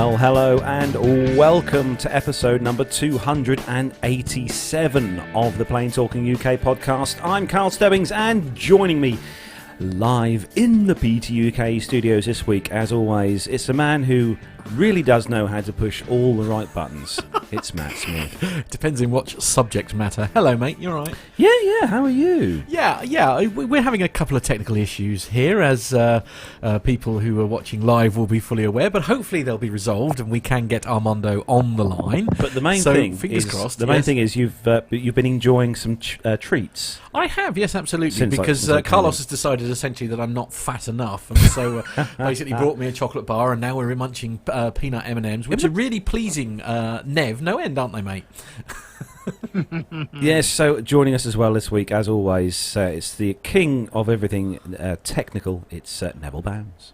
Well, hello and welcome to episode number 287 of the Plain Talking UK podcast. I'm Carl Stebbings, and joining me live in the PTUK studios this week, as always, it's a man who really does know how to push all the right buttons. It's Matt Smith. Depends on what subject matter. Hello, mate. You all right? Yeah. How are you? Yeah. We're having a couple of technical issues here, as people who are watching live will be fully aware. But hopefully they'll be resolved, and we can get Armando on the line. But the main thing is you've been enjoying some treats. I have, yes, absolutely. Since Carlos has decided essentially that I'm not fat enough, and so basically brought me a chocolate bar, and now we're munching peanut M&Ms, which are really pleasing. Nev, no end, aren't they, mate? Yes, so joining us as well this week, as always, it's the king of everything technical. It's Neville Bounds.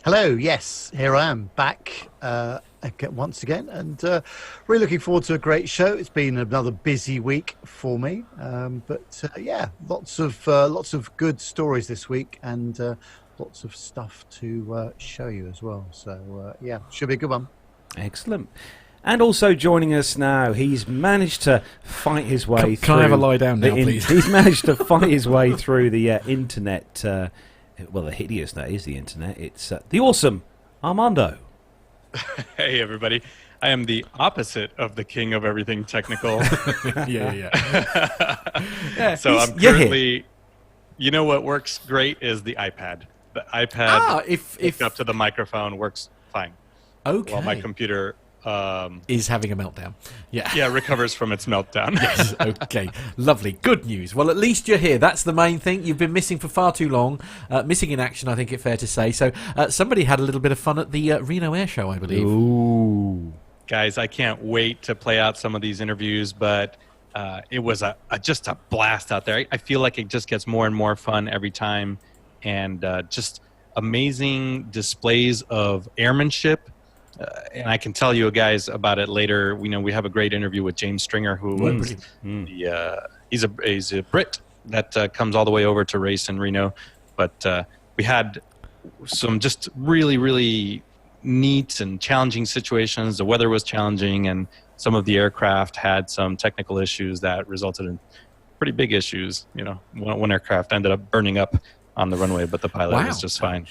Hello, yes, here I am, back once again, and really looking forward to a great show. It's been another busy week for me, but lots of good stories this week, and lots of stuff to show you as well. So, should be a good one. Excellent. And also joining us now, he's managed to fight his way through... Can I have a lie down now, please? He's managed to fight his way through the internet. The hideous that is the internet. It's the awesome Armando. Hey, everybody. I am the opposite of the king of everything technical. Yeah. So I'm currently... You know what works great is the iPad. The iPad hooked up to the microphone works fine. Okay. While my computer... is having a meltdown. Yeah, recovers from its meltdown. Yes, okay. Lovely. Good news. Well, at least you're here. That's the main thing. You've been missing for far too long. Missing in action, I think it's fair to say. So somebody had a little bit of fun at the Reno Air Show, I believe. Ooh. Guys, I can't wait to play out some of these interviews, but it was just a blast out there. I feel like it just gets more and more fun every time, and just amazing displays of airmanship. And I can tell you guys about it later. We have a great interview with James Stringer, who was he's a Brit that comes all the way over to race in Reno. But we had some just really, really neat and challenging situations. The weather was challenging, and some of the aircraft had some technical issues that resulted in pretty big issues. One aircraft ended up burning up on the runway, but the pilot was just fine.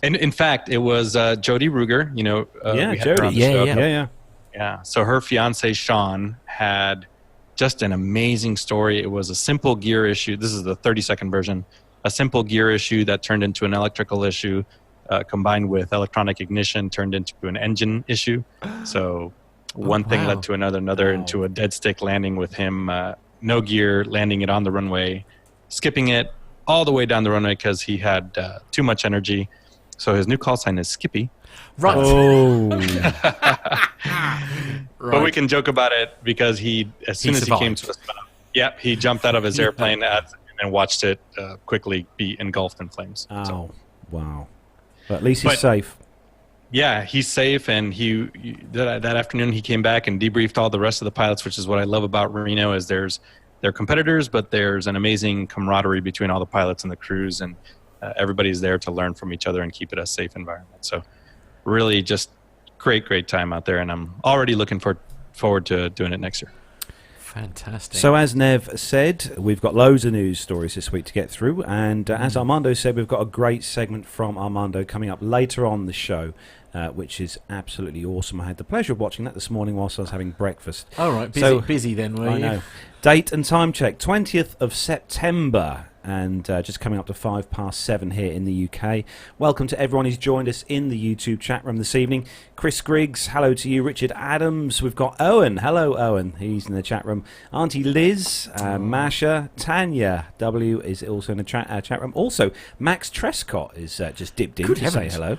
And in fact, it was Jody Ruger. Jody. Yeah. So her fiance Sean had just an amazing story. It was a simple gear issue. This is the 30-second version. A simple gear issue that turned into an electrical issue, combined with electronic ignition, turned into an engine issue. So one thing led to another, into a dead stick landing with him, no gear, landing it on the runway, skipping it all the way down the runway because he had too much energy. So his new call sign is Skippy. Right. But we can joke about it because as soon as he came to a stop, he jumped out of his airplane and watched it quickly be engulfed in flames. Oh, wow. But at least he's safe. Yeah, he's safe, and that afternoon he came back and debriefed all the rest of the pilots, which is what I love about Reno, is they're competitors, but there's an amazing camaraderie between all the pilots and the crews, and everybody's there to learn from each other and keep it a safe environment. So really just great time out there, and I'm already looking forward to doing it next year. Fantastic. So as Nev said, we've got loads of news stories this week to get through, and as Armando said, we've got a great segment from Armando coming up later on the show, which is absolutely awesome. I had the pleasure of watching that this morning whilst I was having breakfast. All right, busy then, were you? I know. Date and time check, 20th of September. And just coming up to 7:05 here in the UK. Welcome to everyone who's joined us in the YouTube chat room this evening. Chris Griggs, hello to you. Richard Adams. We've got Owen. Hello, Owen. He's in the chat room. Auntie Liz, Masha, Tanya W is also in the chat room. Also, Max Trescott is just dipped in to say hello.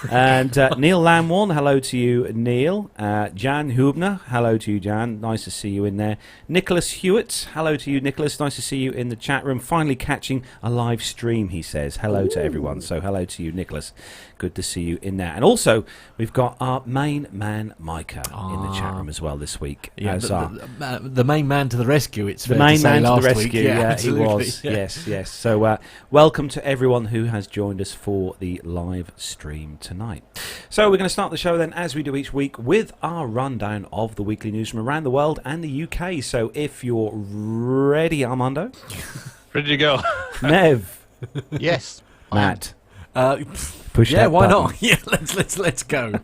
And Neil Lamworn, hello to you, Neil. Jan Hubner, hello to you, Jan. Nice to see you in there. Nicholas Hewitt, hello to you, Nicholas. Nice to see you in the chat room. Finally catching a live stream, he says. Hello to everyone. So hello to you, Nicholas. Good to see you in there. And also, we've got our main man, Micah, in the chat room as well this week. Yeah, the main man to the rescue, it's the main man to the rescue. Yeah, he was. Yeah. Yes. So welcome to everyone who has joined us for the live stream tonight. So we're going to start the show then, as we do each week, with our rundown of the weekly news from around the world and the UK. So if you're ready, Armando. Ready to go. Nev. Yes. Matt. Push that why button. not? Yeah, let's go.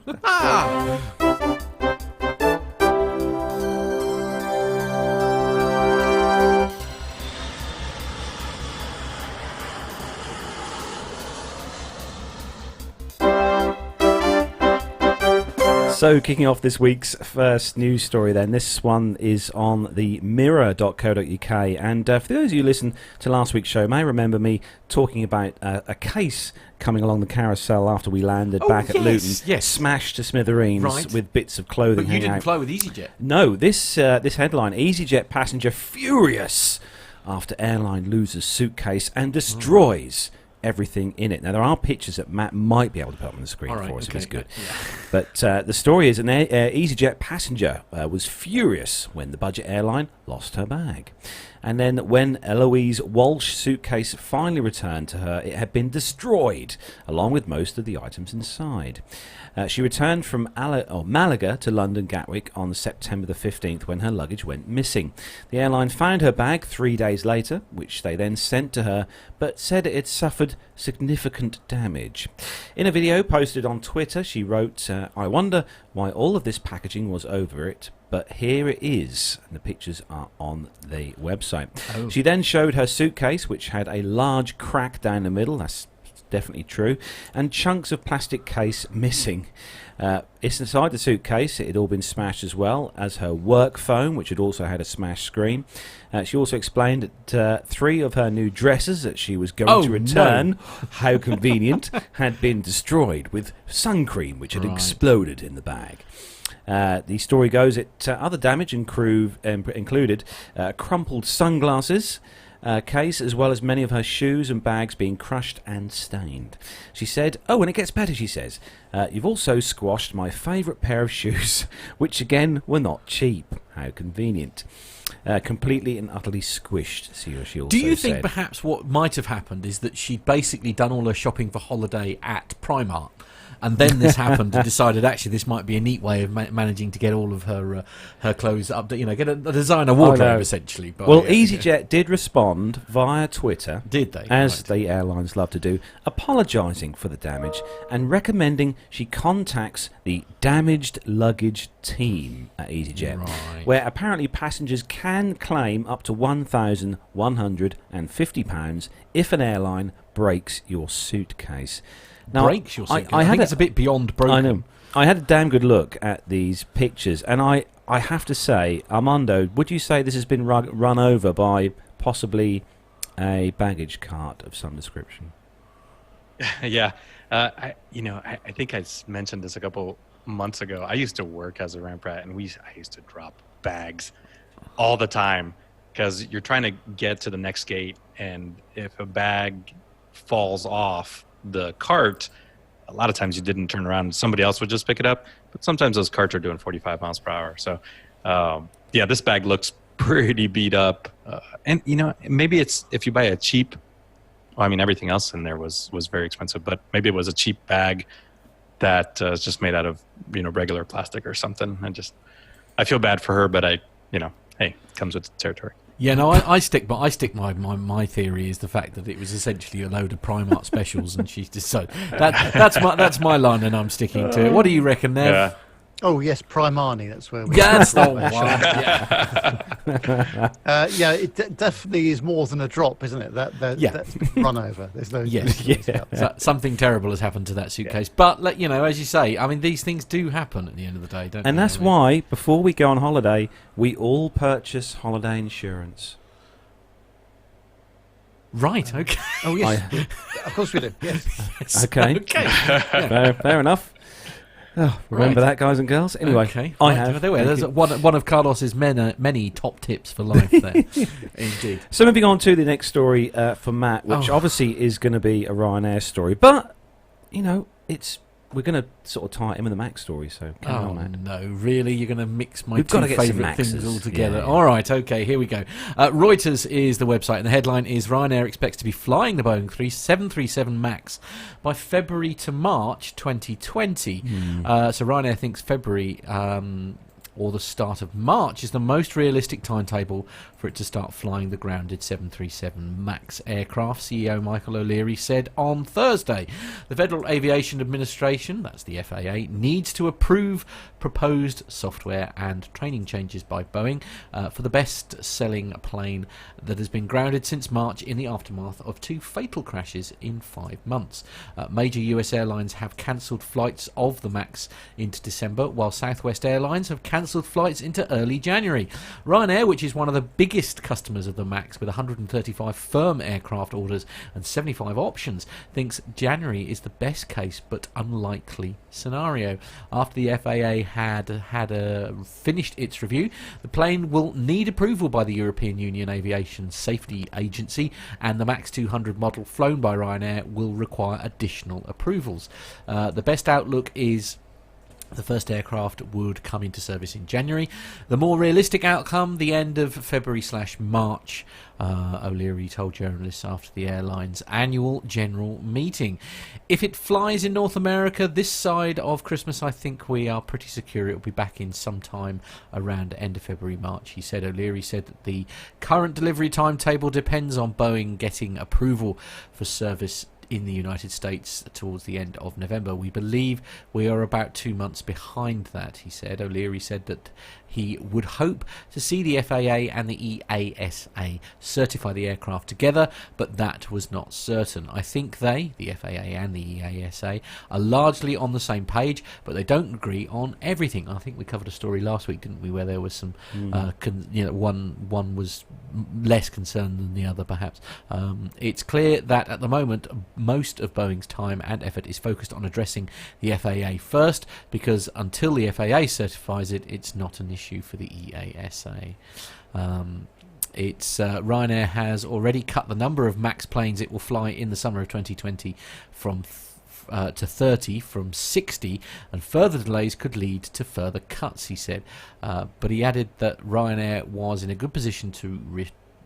So, kicking off this week's first news story then, this one is on the mirror.co.uk, and for those of you who listened to last week's show may remember me talking about a case coming along the carousel after we landed back at Luton, smashed to smithereens with bits of clothing But you didn't out. fly with EasyJet? No, this headline, EasyJet passenger furious after airline loses suitcase and destroys everything in it. Now, there are pictures that Matt might be able to put up on the screen for us if it's good. Yeah. But the story is an EasyJet passenger was furious when the budget airline lost her bag. And then when Eloise Walsh suitcase finally returned to her, it had been destroyed, along with most of the items inside. She returned from Malaga to London Gatwick on September the 15th when her luggage went missing. The airline found her bag 3 days later, which they then sent to her, but said it had suffered significant damage. In a video posted on Twitter, she wrote, "I wonder why all of this packaging was over it, but here it is," and the pictures are on the website. She then showed her suitcase, which had a large crack down the middle. That's definitely true, and chunks of plastic case missing. It's inside the suitcase. It had all been smashed, as well as her work phone, which had also had a smashed screen. She also explained that 3 of her new dresses that she was going to return, how convenient, had been destroyed, with sun cream which had exploded in the bag. The story goes that other damage included crumpled sunglasses case, as well as many of her shoes and bags being crushed and stained. She said, "Oh, and it gets better," she says. "You've also squashed my favourite pair of shoes, which again were not cheap. How convenient." Completely and utterly squished, she also Do you think said. perhaps what might have happened is that she'd basically done all her shopping for holiday at Primark, and then this happened and decided actually this might be a neat way of managing to get all of her clothes up, get a designer wardrobe essentially. Well, EasyJet did respond via Twitter, did they? as the airlines love to do, apologising for the damage and recommending she contacts the damaged luggage team at EasyJet, where apparently passengers can claim up to £1,150 if an airline breaks your suitcase. Now, breaks your suitcase. I think it's a bit beyond broken. I know. I had a damn good look at these pictures, and I have to say, Armando, would you say this has been run over by possibly a baggage cart of some description? Yeah. I think I mentioned this a couple months ago. I used to work as a ramp rat, and I used to drop bags all the time because you're trying to get to the next gate, and if a bag falls off the cart, a lot of times you didn't turn around, somebody else would just pick it up, but sometimes those carts are doing 45 miles per hour. So this bag looks pretty beat up, and maybe it's if you buy a cheap, everything else in there was very expensive, but maybe it was a cheap bag that is just made out of regular plastic or something. I feel bad for her, but hey, it comes with the territory. Yeah, no, I stick my theory is the fact that it was essentially a load of Primark specials, and she's just that's my line, and I'm sticking to it. What do you reckon, Nev? Yeah. Oh yes, Primani. That's where we. Yeah, that's the one. Yeah, it definitely is more than a drop, isn't it? That's run over. There's no. Something terrible has happened to that suitcase. But as you say, these things do happen at the end of the day, don't they? And that's why, before we go on holiday, we all purchase holiday insurance. Right. Okay. Oh yes. Of course we do. Yes. Okay. Fair enough. Oh, remember that, guys and girls? Anyway, okay. I have. There's one of Carlos's many top tips for life there. Indeed. So moving on to the next story for Matt, which obviously is going to be a Ryanair story. But, it's we're going to sort of tie it in with the Max story, so carry on, Matt. No, really? You're going to mix my We've two gotta get some favourite things Maxes. all together? Yeah. All right, okay, here we go. Reuters is the website, and the headline is Ryanair expects to be flying the Boeing 737 MAX by February to March 2020. So Ryanair thinks February or the start of March is the most realistic timetable for it to start flying the grounded 737 MAX aircraft, CEO Michael O'Leary said on Thursday. The Federal Aviation Administration, that's the FAA, needs to approve proposed software and training changes by Boeing for the best-selling plane that has been grounded since March in the aftermath of 2 fatal crashes in 5 months. Major US airlines have cancelled flights of the MAX into December, while Southwest Airlines have cancelled flights into early January. Ryanair, which is one of the biggest customers of the MAX with 135 firm aircraft orders and 75 options, thinks January is the best case but unlikely scenario. After the FAA had finished its review, the plane will need approval by the European Union Aviation Safety Agency, and the MAX 200 model flown by Ryanair will require additional approvals. The best outlook is the first aircraft would come into service in January. The more realistic outcome, the end of February/March, O'Leary told journalists after the airline's annual general meeting. If it flies in North America this side of Christmas, I think we are pretty secure it will be back in sometime around end of February/March, he said. O'Leary said that the current delivery timetable depends on Boeing getting approval for service in the United States towards the end of November. We believe we are about 2 months behind that, he said. O'Leary said that he would hope to see the FAA and the EASA certify the aircraft together, but that was not certain. I think they, the FAA and the EASA, are largely on the same page, but they don't agree on everything. I think we covered a story last week, didn't we, where there was some, one was less concerned than the other, perhaps. It's clear that at the moment, most of Boeing's time and effort is focused on addressing the FAA first, because until the FAA certifies it, it's not an issue for the EASA. Ryanair has already cut the number of MAX planes it will fly in the summer of 2020 from to 30 from 60, and further delays could lead to further cuts, he said. But he added that Ryanair was in a good position to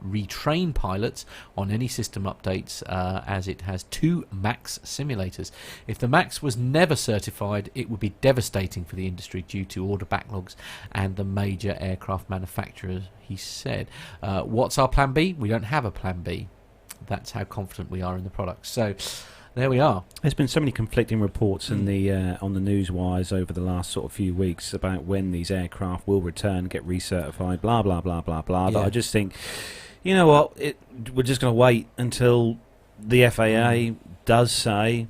retrain pilots on any system updates, as it has 2 MAX simulators. If the MAX was never certified, it would be devastating for the industry due to order backlogs and the major aircraft manufacturers, he said. What's our plan B? We don't have a plan B. That's how confident we are in the product. So there we are. There's been so many conflicting reports in the on the news wires over the last sort of few weeks about when these aircraft will return, get recertified, blah blah blah blah blah. That I just think, you know what, we're just going to wait until the FAA does say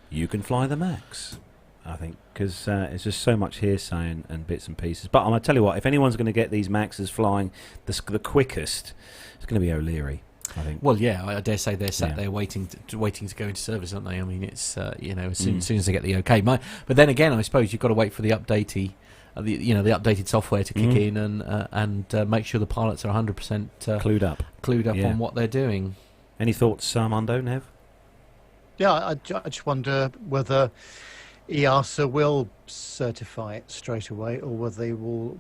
you can fly the MAX, I think, because it's just so much hearsay and bits and pieces. But I'm going to tell you what, if anyone's going to get these MAXs flying the quickest, it's going to be O'Leary, I think. Well, yeah, I dare say they're sat there waiting to go into service, aren't they? I mean, it's as soon as they get the okay. But then again, I suppose you've got to wait for the updated software to kick in and make sure the pilots are 100% clued up on what they're doing. Any thoughts, Armando, Nev? Yeah, I just wonder whether EASA will certify it straight away, or whether they will.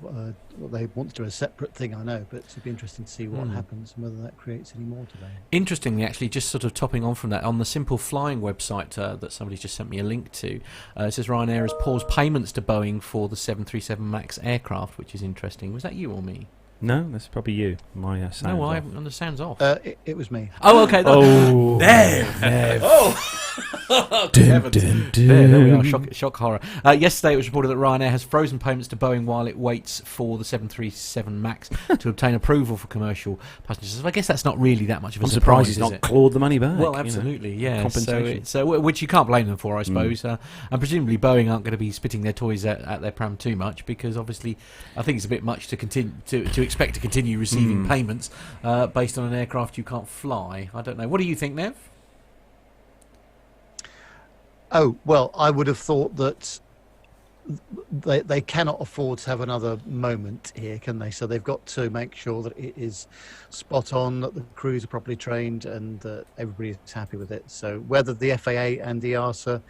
They want to do a separate thing, I know, but it'd be interesting to see what happens and whether that creates any more today. Interestingly, actually, just sort of topping on from that, on the Simple Flying website that somebody's just sent me a link to, it says Ryanair has paused payments to Boeing for the 737 MAX aircraft, which is interesting. Was that you or me? No, that's probably you. My sound's no, off. I haven't. The sound's off. It was me. Oh, okay. Oh, Nev. Oh, there we are. Shock horror. Yesterday, it was reported that Ryanair has frozen payments to Boeing while it waits for the 737 MAX to obtain approval for commercial passengers. So I guess that's not really that much of a surprise. I'm surprised he's not clawed the money back. Well, absolutely, yeah. Compensation. So which you can't blame them for, I suppose. And presumably, Boeing aren't going to be spitting their toys at their pram too much, because obviously, I think it's a bit much to continue to expect to continue receiving payments based on an aircraft you can't fly. I don't know. What do you think, Nev? Oh, well, I would have thought that they cannot afford to have another moment here, can they? So they've got to make sure that it is spot on, that the crews are properly trained, and that everybody is happy with it. So whether the FAA and the EASA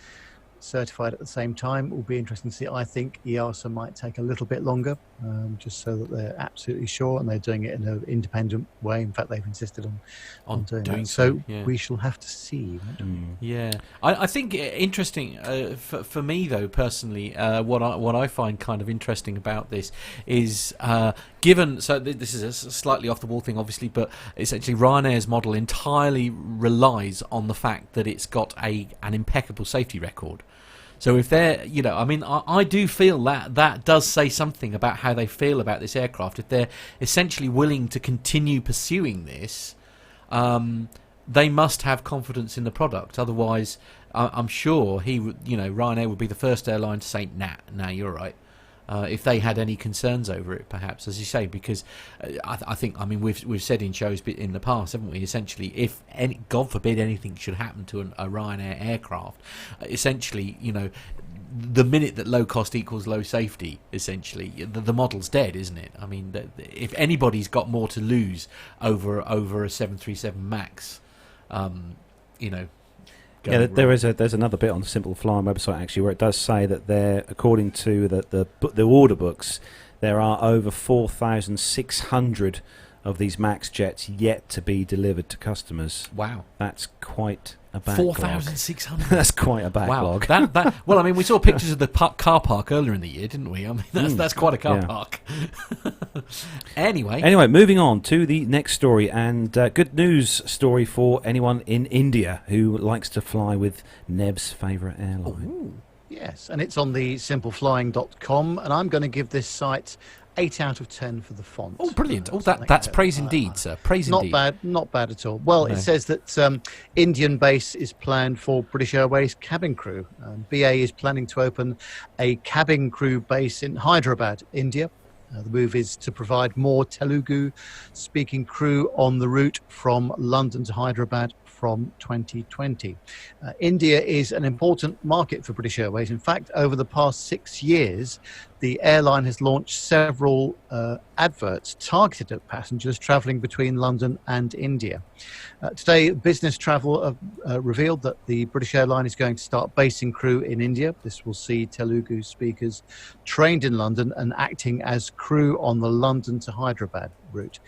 certified at the same time. It will be interesting to see. I think EASA might take a little bit longer, just so that they're absolutely sure, and they're doing it in an independent way. In fact, they've insisted on doing that. So we shall have to see. Yeah, I think interesting for me though personally. What I find kind of interesting about this is given. So this is a slightly off the wall thing, obviously, but essentially Ryanair's model entirely relies on the fact that it's got an impeccable safety record. So if they're, I do feel that does say something about how they feel about this aircraft. If they're essentially willing to continue pursuing this, they must have confidence in the product. Otherwise, I'm sure Ryanair would be the first airline to say, nah, you're right. If they had any concerns over it, perhaps, as you say, because I think, we've said in shows in the past, haven't we? Essentially, if God forbid anything should happen to a Ryanair aircraft, essentially, the minute that low cost equals low safety, essentially, the model's dead, isn't it? I mean, if anybody's got more to lose over a 737 Max, Yeah, there's another bit on the Simple Flying website actually where it does say that according to the order books, there are over 4,600 of these Max jets yet to be delivered to customers. Wow, that's quite a backlog. 4,600. That's quite a backlog. Wow. Well, we saw pictures of the car park earlier in the year, didn't we? That's quite a car park. Anyway, moving on to the next story, and good news story for anyone in India who likes to fly with Neb's favourite airline. Ooh. Yes, and it's on the simpleflying.com, and I'm going to give this site 8 out of 10 for the font. Oh, brilliant. That's praise indeed, sir. Praise indeed. Not bad at all. Well, no. It says that Indian base is planned for British Airways cabin crew. BA is planning to open a cabin crew base in Hyderabad, India. The move is to provide more Telugu-speaking crew on the route from London to Hyderabad from 2020. India is an important market for British Airways. In fact, over the past 6 years, the airline has launched several adverts targeted at passengers travelling between London and India. Today, Business Travel revealed that the British airline is going to start basing crew in India. This will see Telugu speakers trained in London and acting as crew on the London to Hyderabad route.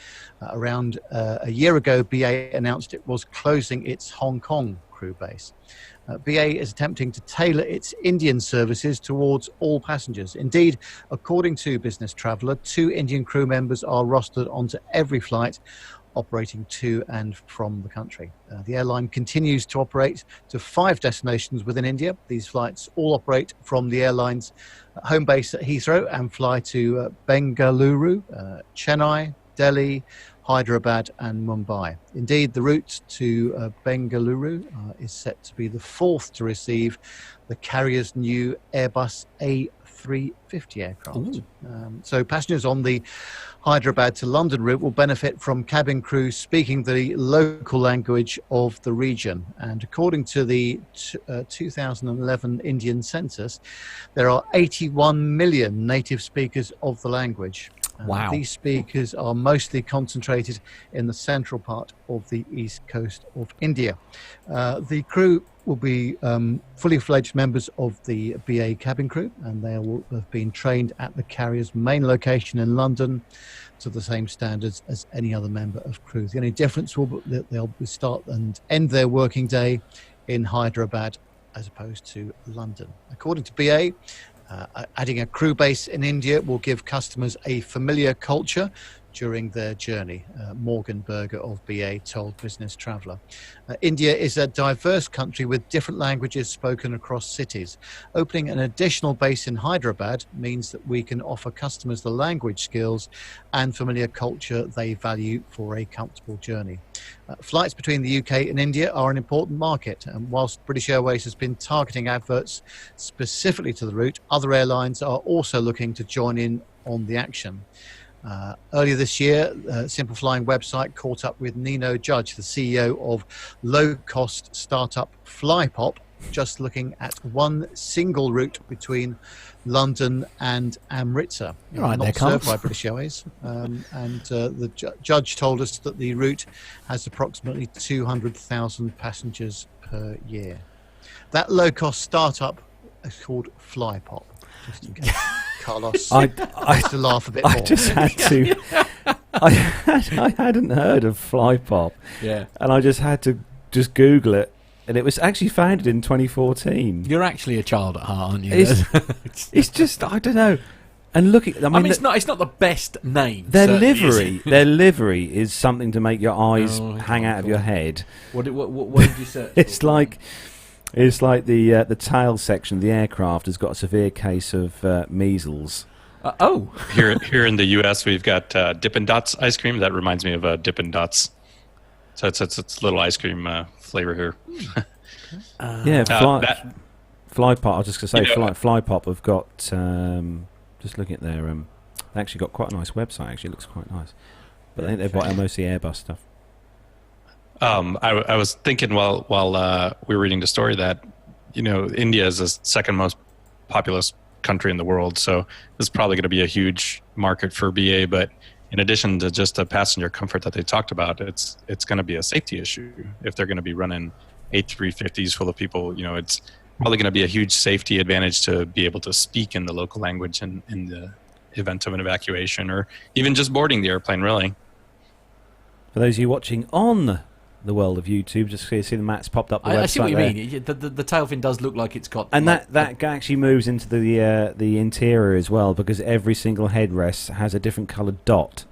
Around a year ago, BA announced it was closing its Hong Kong crew base. BA is attempting to tailor its Indian services towards all passengers. Indeed, according to Business Traveller, 2 Indian crew members are rostered onto every flight operating to and from the country. The airline continues to operate to 5 destinations within India. These flights all operate from the airline's home base at Heathrow and fly to Bengaluru, Chennai, Delhi, Hyderabad and Mumbai. Indeed, the route to Bengaluru is set to be the 4th to receive the carrier's new Airbus A350 aircraft. So passengers on the Hyderabad to London route will benefit from cabin crew speaking the local language of the region. And according to the 2011 Indian census, there are 81 million native speakers of the language. Wow. These speakers are mostly concentrated in the central part of the east coast of India. The crew will be fully fledged members of the BA cabin crew, and they will have been trained at the carrier's main location in London to the same standards as any other member of crew. The only difference will be that they'll start and end their working day in Hyderabad as opposed to London. According to BA, adding a crew base in India will give customers a familiar culture during their journey, Morgan Berger of BA told Business Traveller. India is a diverse country with different languages spoken across cities. Opening an additional base in Hyderabad means that we can offer customers the language skills and familiar culture they value for a comfortable journey. Flights between the UK and India are an important market, and whilst British Airways has been targeting adverts specifically to the route, other airlines are also looking to join in on the action. Earlier this year, Simple Flying website caught up with Nino Judge, the CEO of low-cost startup Flypop, just looking at one single route between London and Amritsar, not served by British Airways. The judge told us that the route has approximately 200,000 passengers per year. That low-cost startup It's called Fly Pop, just in case Carlos I has to laugh a bit more. just had to. I hadn't heard of Fly Pop, Yeah. and I just had to just Google it, and it was actually founded in 2014. You're actually a child at heart, aren't you? It's just, I don't know. And look at, I mean, it's not the best name. their certainly, is livery. it? Their livery is something to make your eyes Oh, hang out of God. your head. What did you search? It's for? like the tail section of the aircraft has got a severe case of measles. Oh, Here in the U.S., we've got Dippin' Dots ice cream. That reminds me of Dippin' Dots. So it's a little ice cream flavor here. Yeah, Fly Pop. I was just going to say, You know, Fly Pop have got. Just looking at their, they actually got quite a nice website. Actually, it looks quite nice. But I think they've got mostly Airbus stuff. I was thinking while we were reading the story that, India is the second most populous country in the world, so this is probably going to be a huge market for BA. But in addition to just the passenger comfort that they talked about, it's going to be a safety issue if they're going to be running A350s full of people. It's probably going to be a huge safety advantage to be able to speak in the local language in the event of an evacuation or even just boarding the airplane, really. For those of you watching on the world of YouTube, just so you see the Matt's popped up the website I see what you there. mean. The tail fin does look like it's got, And like, that actually moves into the interior as well, because every single headrest has a different coloured dot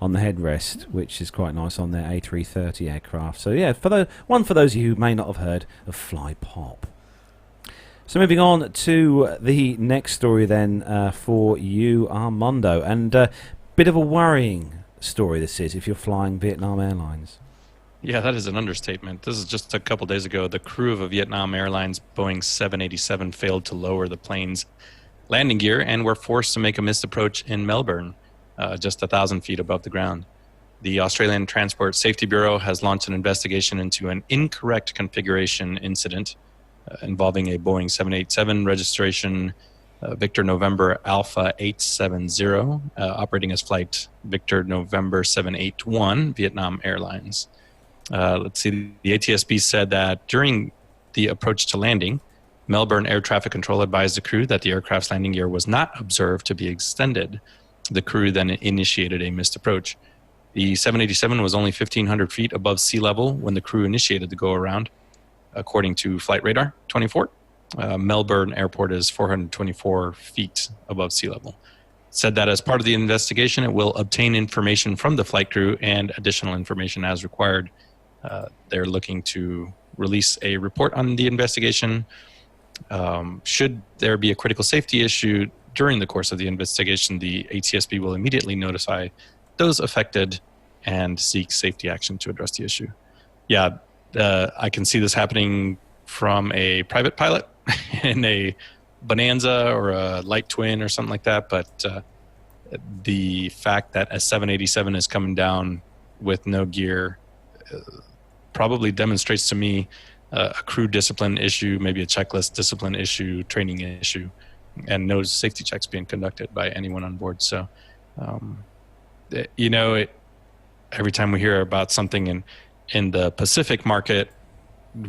on the headrest, which is quite nice on their A330 aircraft. So yeah, for those of you who may not have heard of Fly Pop. So moving on to the next story then for you, Armando, and bit of a worrying story this is if you're flying Vietnam Airlines. Yeah, that is an understatement. This is just a couple days ago. The crew of a Vietnam Airlines Boeing 787 failed to lower the plane's landing gear and were forced to make a missed approach in Melbourne, just 1,000 feet above the ground. The Australian Transport Safety Bureau has launched an investigation into an incorrect configuration incident involving a Boeing 787 registration Victor November Alpha 870, operating as flight Victor November 781, Vietnam Airlines. Let's see, the ATSB said that during the approach to landing, Melbourne Air Traffic Control advised the crew that the aircraft's landing gear was not observed to be extended. The crew then initiated a missed approach. The 787 was only 1,500 feet above sea level when the crew initiated the go-around, according to Flight Radar 24. Melbourne Airport is 424 feet above sea level. Said that as part of the investigation, it will obtain information from the flight crew and additional information as required. They're looking to release a report on the investigation. Should there be a critical safety issue during the course of the investigation, the ATSB will immediately notify those affected and seek safety action to address the issue. Yeah, I can see this happening from a private pilot in a Bonanza or a light twin or something like that, but the fact that a 787 is coming down with no gear probably demonstrates to me a crew discipline issue, maybe a checklist discipline issue, training issue, and no safety checks being conducted by anyone on board. So, every time we hear about something in the Pacific market,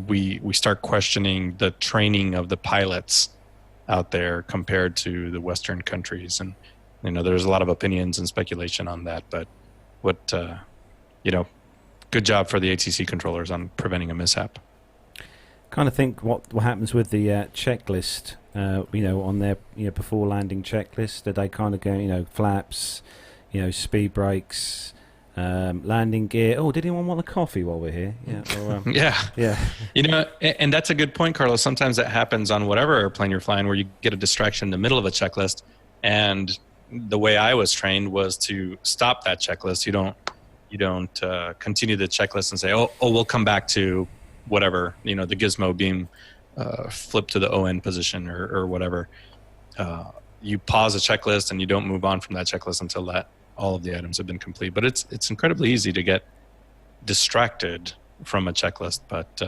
we start questioning the training of the pilots out there compared to the Western countries. And, there's a lot of opinions and speculation on that, but good job for the ATC controllers on preventing a mishap. Kind of think what happens with the checklist, on their before landing checklist. That they kind of go, flaps, speed brakes, landing gear. Oh, did anyone want a coffee while we're here? Yeah. Or, yeah. And that's a good point, Carlos. Sometimes that happens on whatever airplane you're flying, where you get a distraction in the middle of a checklist. And the way I was trained was to stop that checklist. You don't continue the checklist and say, oh, we'll come back to whatever, the gizmo being flipped to the ON position or whatever. You pause a checklist and you don't move on from that checklist until all of the items have been complete. But it's incredibly easy to get distracted from a checklist. But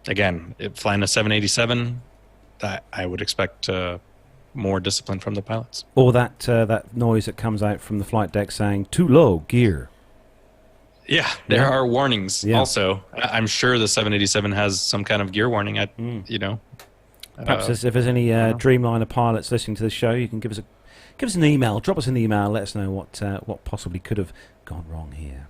again, flying a 787, that I would expect more discipline from the pilots. Or that noise that comes out from the flight deck saying, too low, gear. Yeah, there are warnings also. I'm sure the 787 has some kind of gear warning. Perhaps if there's any Dreamliner pilots listening to the show, you can give us an email, drop us an email, let us know what possibly could have gone wrong here.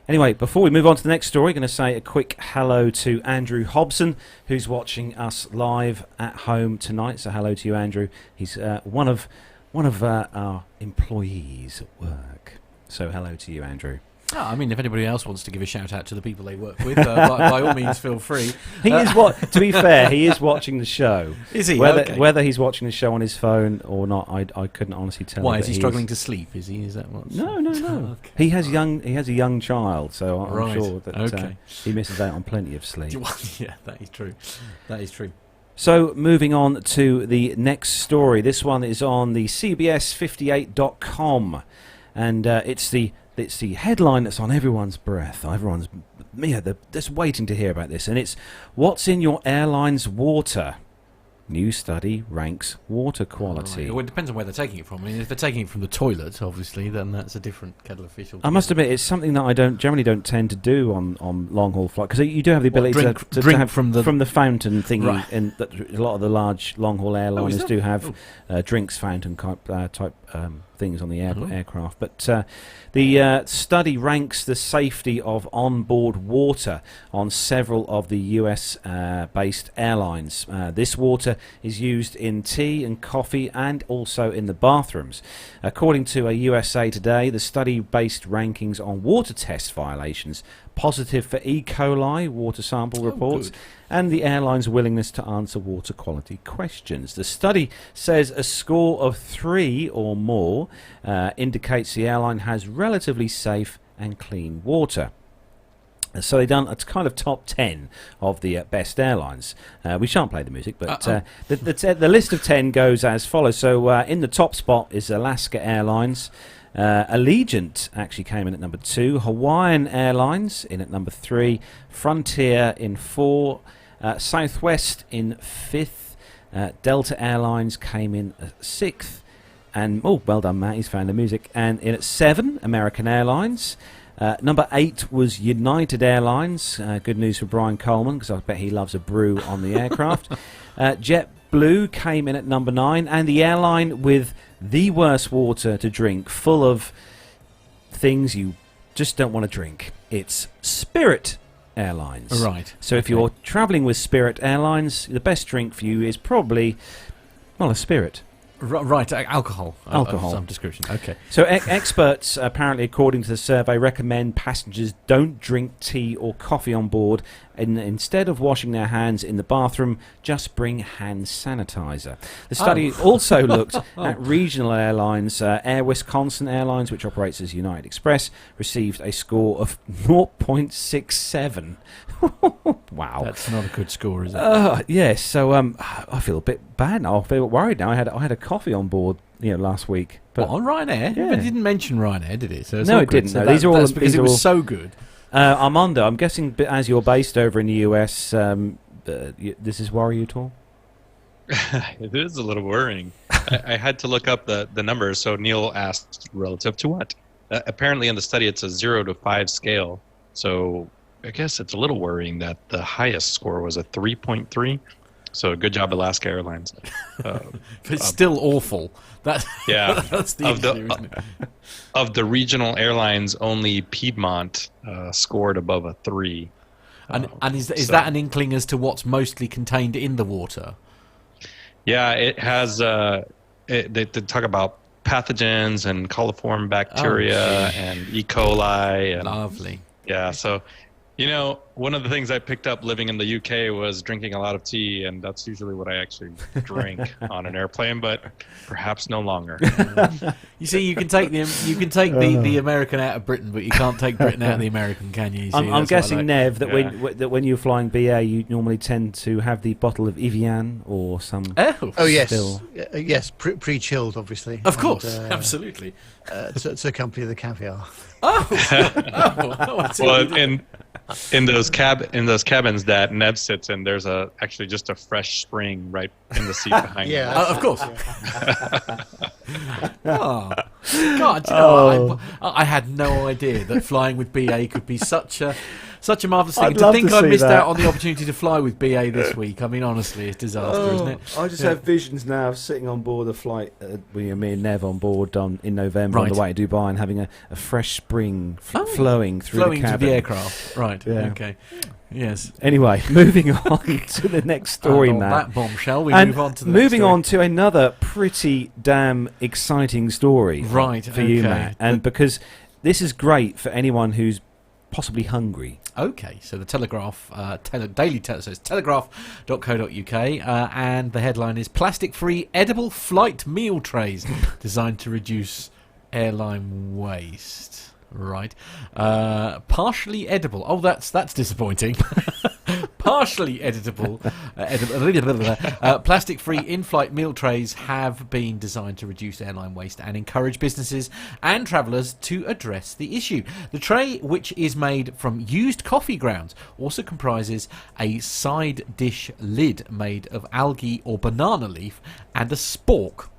Anyway, before we move on to the next story, going to say a quick hello to Andrew Hobson, who's watching us live at home tonight. So hello to you, Andrew. He's one of our employees at work. So hello to you, Andrew. Oh, I mean, if anybody else wants to give a shout out to the people they work with, by all means, feel free. To be fair, he is watching the show. Is he? Whether he's watching the show on his phone or not, I couldn't honestly tell. Why is he struggling to sleep? Is he? Is that what? No. Okay. He has a young child, so I'm Right. sure that he misses out on plenty of sleep. Yeah, that is true. That is true. So moving on to the next story. This one is on the CBS58.com, and it's the headline that's on everyone's breath. Everyone's they're just waiting to hear about this, and it's "What's in your airline's water? New study ranks water quality." Right. Well, it depends on where they're taking it from. I mean, if they're taking it from the toilet, obviously, then that's a different kettle of fish. I must admit, it's something that I generally don't tend to do on long haul flights, because you do have the ability to drink have from the fountain thingy. Right. And a lot of the large long haul airliners do have drinks fountain type things on the aircraft. But the study ranks the safety of onboard water on several of the US based airlines. This water is used in tea and coffee and also in the bathrooms. According to a USA Today, the study based rankings on water test violations positive for E. coli water sample reports good. and the airline's willingness to answer water quality questions. The study says a score of 3 or more indicates the airline has relatively safe and clean water. So they've done a kind of top 10 of the best airlines. We shan't play the music, but the list of 10 goes as follows. So in the top spot is Alaska Airlines. Allegiant actually came in at number 2. Hawaiian Airlines in at number 3. Frontier in 4. Southwest in 5th. Delta Airlines came in at 6th. And well done, Matt, he's found the music. And in at 7, American Airlines. Number 8 was United Airlines. Good news for Brian Coleman, because I bet he loves a brew on the aircraft. JetBlue came in at number 9, and the airline with the worst water to drink, full of things you just don't want to drink. It's Spirit Airlines. Right. So if you're travelling with Spirit Airlines, the best drink for you is probably, a Spirit. Right, alcohol. Alcohol. Of some description. Okay. So experts, apparently, according to the survey, recommend passengers don't drink tea or coffee on board, and instead of washing their hands in the bathroom, just bring hand sanitizer. The study also looked at regional airlines. Air Wisconsin Airlines, which operates as United Express, received a score of 0.67. Wow, that's not a good score, is it? Yes. So I feel a bit bad now. I feel worried now. I had a coffee on board, last week. But on Ryanair? Yeah. But it didn't mention Ryanair, did it? So no, it didn't. So no. These are all that's because these it was all, so good. Armando, I'm guessing as you're based over in the US, does this worry you at all? It is a little worrying. I had to look up the numbers. So Neil asked, relative to what? Apparently in the study, it's a 0 to 5 scale. So I guess it's a little worrying that the highest score was a 3.3. So good job, Alaska Airlines. But it's still awful. That's the issue, isn't it? Of the regional airlines, only Piedmont scored above a 3. And is that an inkling as to what's mostly contained in the water? Yeah, it has. They talk about pathogens and coliform bacteria and E. coli. And, lovely. Yeah, so one of the things I picked up living in the UK was drinking a lot of tea, and that's usually what I actually drink on an airplane, but perhaps no longer. You see, you can take the American out of Britain, but you can't take Britain out of the American, can you? I'm guessing, Nev, that when you're flying BA, you normally tend to have the bottle of Evian or some. Oh yes, still. Yes, pre-chilled, obviously. Of course, absolutely. To accompany the caviar. Well, in those cabins that Nev sits in, there's actually just a fresh spring right in the seat behind him. Yeah, of course. Oh, God, I had no idea that flying with BA could be such a Such a marvellous thing. I'd And to love think to I see missed that. out on the opportunity to fly with BA this week. I mean, honestly, it's disaster, isn't it? I just Yeah. have visions now of sitting on board a flight with me and Nev on board in November on Right. the way to Dubai and having a fresh spring Oh. flowing through Flowing the to cabin. the aircraft. Right, Yeah. okay. Yes. Anyway, moving on to the next story, And on Matt. that bombshell, we And move on to the next moving story. on to another pretty damn exciting story Right, for you, okay. Matt. And because this is great for anyone who's possibly hungry. Okay, so the Telegraph, so it's telegraph.co.uk, and the headline is Plastic-Free Edible Flight Meal Trays Designed to Reduce Airline Waste. Right. Partially edible. Oh, that's disappointing. Partially editable. Plastic-free in-flight meal trays have been designed to reduce airline waste and encourage businesses and travellers to address the issue. The tray, which is made from used coffee grounds, also comprises a side dish lid made of algae or banana leaf and a spork.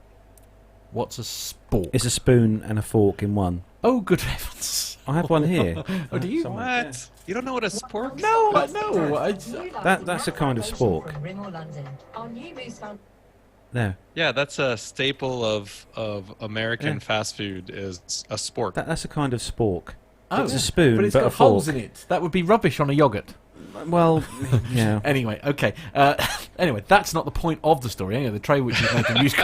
What's a spork? It's a spoon and a fork in one. Oh, good heavens. I have one here. Oh, do you? Somewhere. What? You don't know what a spork is? No, no. That's a kind of spork. There. Yeah, that's a staple of American fast food is a spork. That's a kind of spork. Oh, It's a spoon, but it's but got a holes fork. in it. That would be rubbish on a yogurt. Well, yeah. Anyway, okay. Anyway, that's not the point of the story. Anyway, the tray, which is made from used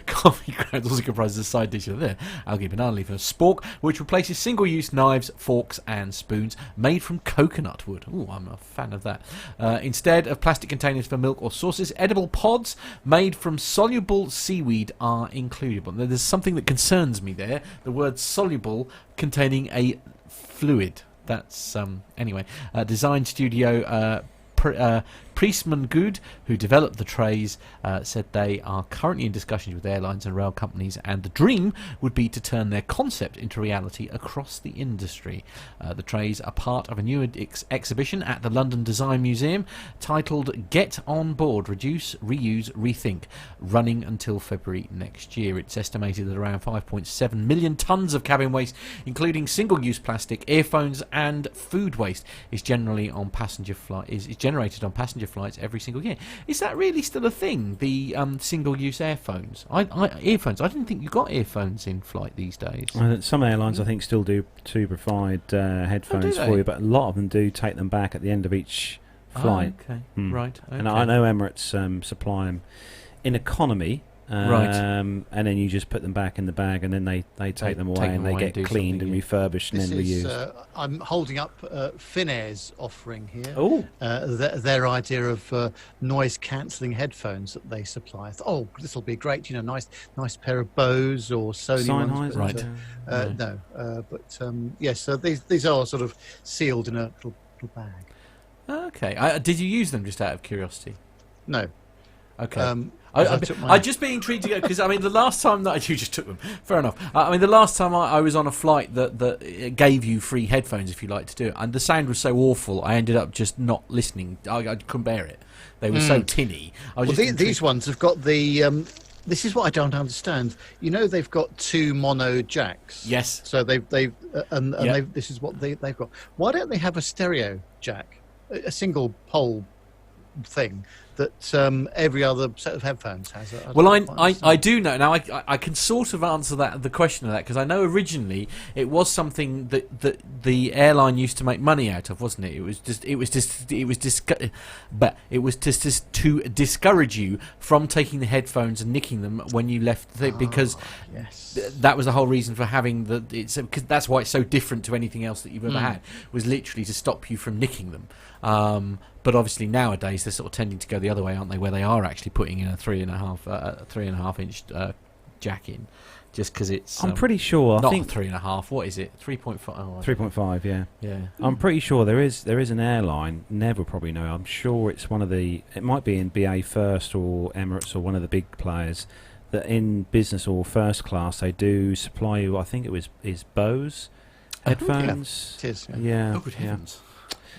coffee grounds, also comprises a side dish of there, algae, banana leaf, and a spork, which replaces single-use knives, forks, and spoons made from coconut wood. Ooh, I'm a fan of that. Instead of plastic containers for milk or sauces, edible pods made from soluble seaweed are included. But there's something that concerns me there. The word soluble containing a fluid. That's anyway. Design studio Priestman Good, who developed the trays, said they are currently in discussions with airlines and rail companies, and the dream would be to turn their concept into reality across the industry. The trays are part of a new exhibition at the London Design Museum titled Get On Board, Reduce, Reuse, Rethink, running until February next year. It's estimated that around 5.7 million tonnes of cabin waste, including single-use plastic, earphones and food waste, is generated on passenger flights every single year. Is that really still a thing? The single-use earphones. Earphones. I didn't think you got earphones in flight these days. Some airlines, I think, still do to provide headphones they? for you, but a lot of them do take them back at the end of each flight. Oh, okay. Mm. Right. Okay. And I know Emirates supply them in economy. Right. And then you just put them back in the bag, and then they take them away, take and them they away and get do cleaned and something, refurbished and This then is, reused. I'm holding up Finnair's offering here. Oh, Their idea of noise cancelling headphones that they supply. Oh, this will be great! You know, nice pair of Bose or Sony ones. Sennheiser. Right. Yes. So these are sort of sealed in a little bag. Okay. Did you use them just out of curiosity? No. Okay. I took mine. I'd just be intrigued to go, because I mean the last time that you just took them, fair enough. I mean the last time I was on a flight that gave you free headphones if you like to do it, and the sound was so awful I ended up just not listening. I couldn't bear it. They were so tinny. I was Well, just these ones have got the. This is what I don't understand. You know, they've got two mono jacks. Yes. So they've Yeah. this is what they've got. Why don't they have a stereo jack, a single pole thing that every other set of headphones has? Well, don't quite understand. I do know now. I can sort of answer the question of that, because I know originally it was something that the airline used to make money out of, wasn't it? It was just to discourage you from taking the headphones and nicking them when you left because yes. that was the whole reason for having because that's why it's so different to anything else that you've ever had, was literally to stop you from nicking them. But obviously nowadays they're sort of tending to go the other way, aren't they? Where they are actually putting in a 3.5 inch jack in, just because it's. I'm pretty sure. Not I think 3.5. What is it? 3.5. Oh, 3.5. Yeah. yeah. I'm pretty sure there is an airline. Nev will probably know. I'm sure it's one of the. It might be in BA First or Emirates or one of the big players. That in business or first class they do supply you. I think is Bose headphones. It is. Yeah. Yeah. Oh, good heavens.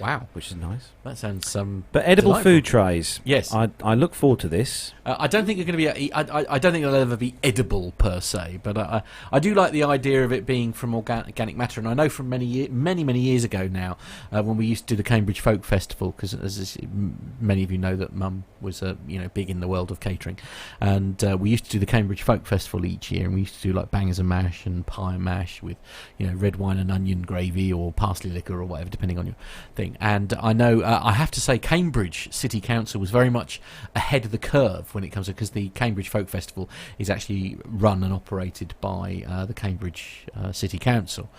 Wow, which is nice. that sounds But edible delightful. food trays. Yes. I look forward to this. I don't think you're going to be. I don't think it'll ever be edible per se, but I do like the idea of it being from organic matter. And I know from many years ago now, when we used to do the Cambridge Folk Festival, because as many of you know, that Mum was big in the world of catering, and we used to do the Cambridge Folk Festival each year, and we used to do like bangers and mash and pie and mash with red wine and onion gravy or parsley liquor or whatever, depending on your thing. And I know I have to say Cambridge City Council was very much ahead of the curve when it comes to, because the Cambridge Folk Festival is actually run and operated by the Cambridge City Council,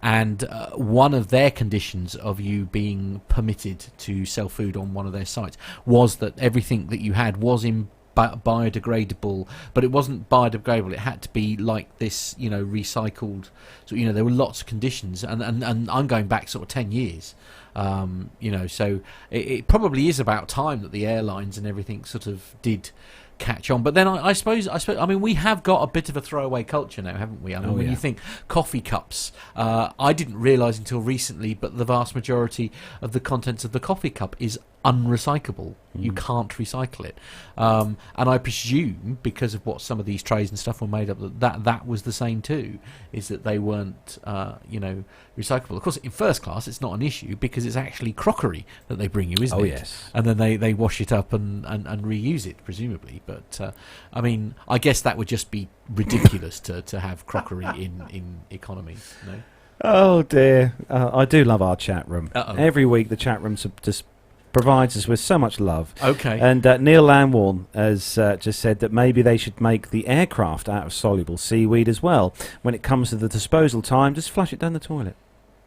and one of their conditions of you being permitted to sell food on one of their sites was that everything that you had was in biodegradable, but it wasn't biodegradable. It had to be like this, recycled. So there were lots of conditions, and I'm going back sort of 10 years. So it probably is about time that the airlines and everything sort of did catch on. But then I suppose we have got a bit of a throwaway culture now, haven't we? When you think coffee cups, I didn't realise until recently, but the vast majority of the contents of the coffee cup is unrecyclable. You can't recycle it, and I presume because of what some of these trays and stuff were made up, that was the same too, is that they weren't recyclable. Of course, in first class it's not an issue because it's actually crockery that they bring you, isn't it? Yes. And then they wash it up and reuse it, presumably. But I guess that would just be ridiculous to have crockery in economy. No? Oh dear, I do love our chat room. Uh-oh. Every week the chat room just provides us with so much love. Okay. And Neil Lamworn has just said that maybe they should make the aircraft out of soluble seaweed as well. When it comes to the disposal time, just flush it down the toilet.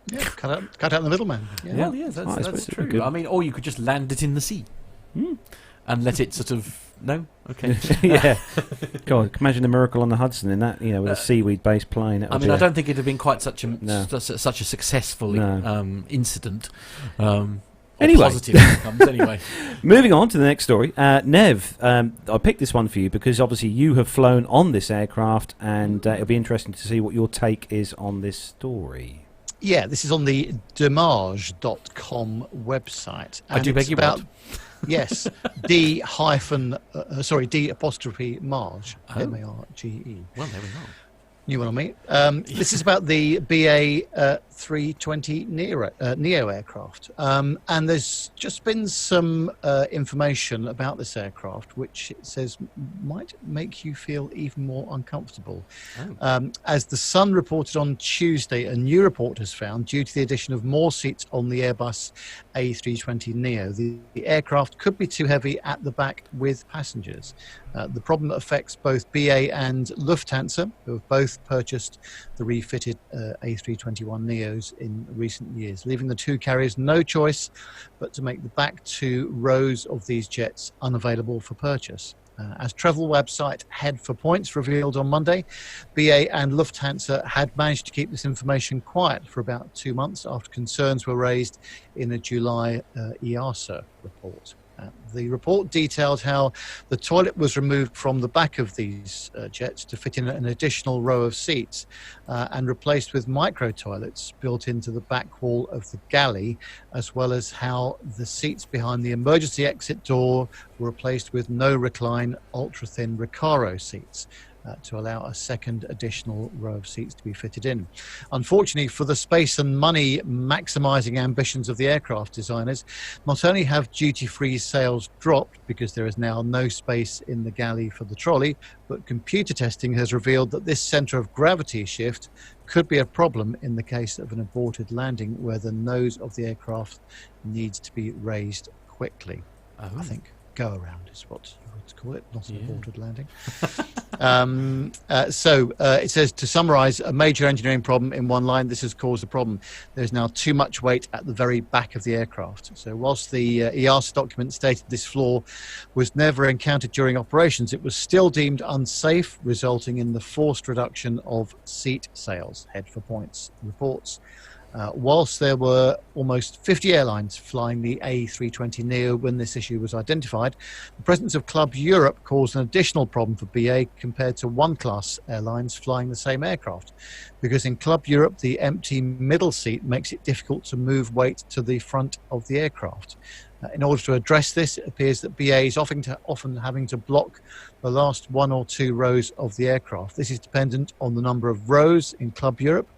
Yeah, cut out the middleman. Yeah. Well, yeah, that's true. Good. Or you could just land it in the sea and let it sort of. No, okay. Yeah. God, imagine the Miracle on the Hudson in that, with a seaweed-based plane. I don't think it'd have been quite such a successful incident. Anyway. Positive outcomes, anyway. Moving on to the next story. Nev, I picked this one for you because obviously you have flown on this aircraft, and it'll be interesting to see what your take is on this story. Yeah, this is on the demage.com website. I do beg your pardon. Yes, D apostrophe Marge, Oh. M-A-R-G-E. Well, there we are. New one on me. This is about the BA 320 Neo aircraft. And there's just been some information about this aircraft, which it says might make you feel even more uncomfortable. Oh. As The Sun reported on Tuesday, a new report has found, due to the addition of more seats on the Airbus A320 Neo, the aircraft could be too heavy at the back with passengers. The problem affects both BA and Lufthansa, who have both purchased the refitted A321 Neos in recent years, leaving the two carriers no choice but to make the back two rows of these jets unavailable for purchase. As travel website Head for Points revealed on Monday, BA and Lufthansa had managed to keep this information quiet for about 2 months after concerns were raised in a July EASA report. The report detailed how the toilet was removed from the back of these jets to fit in an additional row of seats and replaced with micro toilets built into the back wall of the galley, as well as how the seats behind the emergency exit door were replaced with no recline, ultra thin Recaro seats. To allow a second additional row of seats to be fitted in. Unfortunately, for the space and money maximising ambitions of the aircraft designers, not only have duty-free sales dropped because there is now no space in the galley for the trolley, but computer testing has revealed that this centre of gravity shift could be a problem in the case of an aborted landing where the nose of the aircraft needs to be raised quickly. Oh. I think go around is what you would call it, not an aborted landing. It says, to summarise, a major engineering problem in one line. This has caused a problem. There's now too much weight at the very back of the aircraft. So whilst the EASA document stated this flaw was never encountered during operations, it was still deemed unsafe, resulting in the forced reduction of seat sales. Head for Points reports. Whilst there were almost 50 airlines flying the A320neo when this issue was identified, the presence of Club Europe caused an additional problem for BA compared to one-class airlines flying the same aircraft, because in Club Europe, the empty middle seat makes it difficult to move weight to the front of the aircraft. In order to address this, it appears that BA is often having to block the last 1 or 2 rows of the aircraft. This is dependent on the number of rows in Club Europe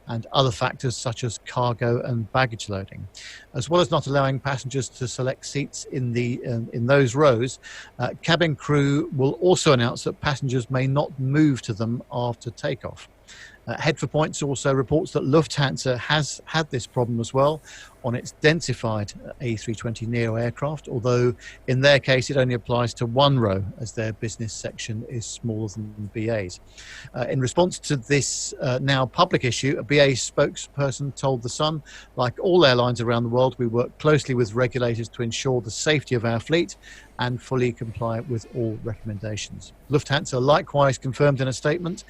and other factors such as cargo and baggage loading. As well as not allowing passengers to select seats in those rows, cabin crew will also announce that passengers may not move to them after takeoff. Head for Points also reports that Lufthansa has had this problem as well on its densified A320neo aircraft, although in their case it only applies to 1 row as their business section is smaller than BA's. In response to this now public issue, a BA spokesperson told The Sun, like all airlines around the world, we work closely with regulators to ensure the safety of our fleet and fully comply with all recommendations. Lufthansa likewise confirmed in a statement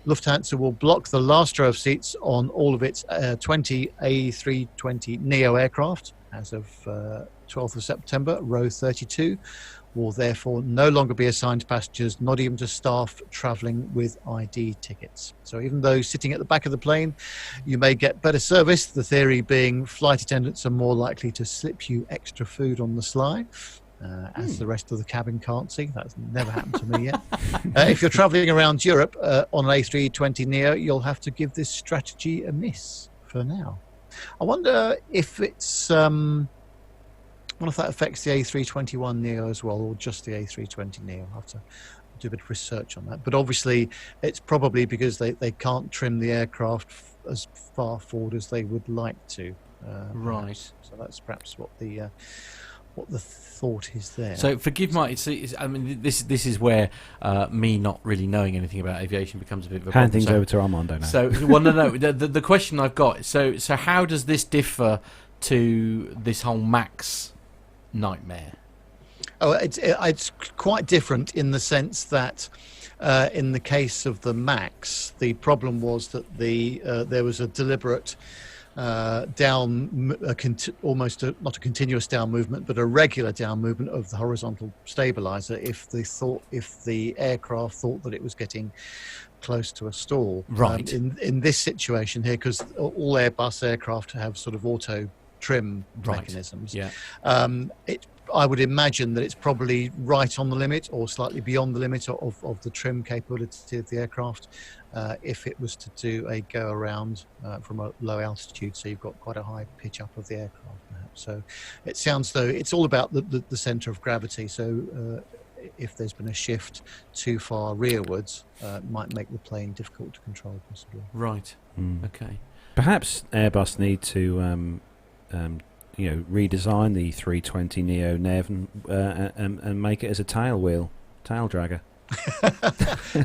Lufthansa will block the last row of seats on all of its 20 A320neo aircraft as of 12th of September. Row 32 will therefore no longer be assigned to passengers, not even to staff travelling with ID tickets. So even though sitting at the back of the plane, you may get better service, the theory being flight attendants are more likely to slip you extra food on the sly. As the rest of the cabin can't see. That's never happened to me yet. If you're travelling around Europe on an A320neo, you'll have to give this strategy a miss for now. I wonder if it's... I wonder if that affects the A321neo as well, or just the A320neo. I'll have to do a bit of research on that. But obviously, it's probably because they can't trim the aircraft as far forward as they would like to. Right. So that's perhaps what the thought is there. So forgive my. I mean, this is where me not really knowing anything about aviation becomes a bit of a problem. Hand things over to Armando now. So, well, no. The question I've got. So how does this differ to this whole Max nightmare? Oh, it's quite different in the sense that in the case of the Max, the problem was that there was a deliberate down, not a continuous down movement, but a regular down movement of the horizontal stabilizer if the aircraft thought that it was getting close to a stall. Right. In this situation here, because all Airbus aircraft have sort of auto trim mechanisms. Yeah. I would imagine that it's probably right on the limit or slightly beyond the limit of the trim capability of the aircraft if it was to do a go around from a low altitude, so you've got quite a high pitch up of the aircraft perhaps. So it sounds though it's all about the centre of gravity, so if there's been a shift too far rearwards, it might make the plane difficult to control possibly. Right. Okay. Perhaps Airbus need to redesign the 320neo Nev and make it as a tail dragger.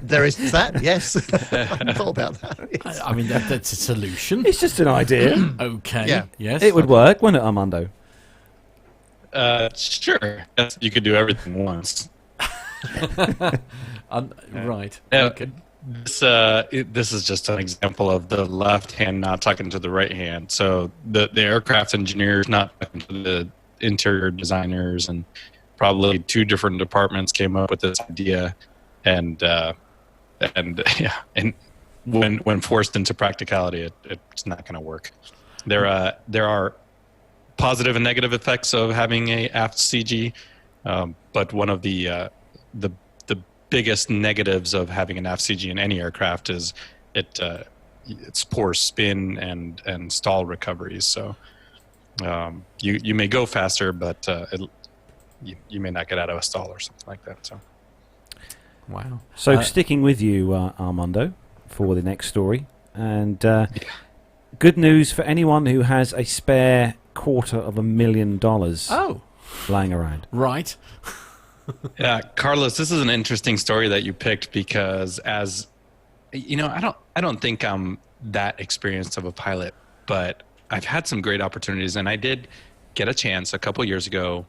There is that, yes. I hadn't thought about that. Yes. I mean, that's a solution. It's just an idea. Okay. Yeah. Yes. It would work, wouldn't it, Armando? Sure. You could do everything once. Right. Okay. This is just an example of the left hand not talking to the right hand. So the aircraft engineers not talking to the interior designers, and probably 2 different departments came up with this idea, and when forced into practicality, it's not going to work. There are positive and negative effects of having a aft CG, but one of the biggest negatives of having an aft CG in any aircraft is it's poor spin and stall recoveries. So you may go faster, but you may not get out of a stall or something like that. So Wow. So sticking with you, Armando, for the next story, and good news for anyone who has a spare $250,000 lying around. Right. Yeah, Carlos, this is an interesting story that you picked because, as you know, I don't think I'm that experienced of a pilot, but I've had some great opportunities, and I did get a chance a couple years ago.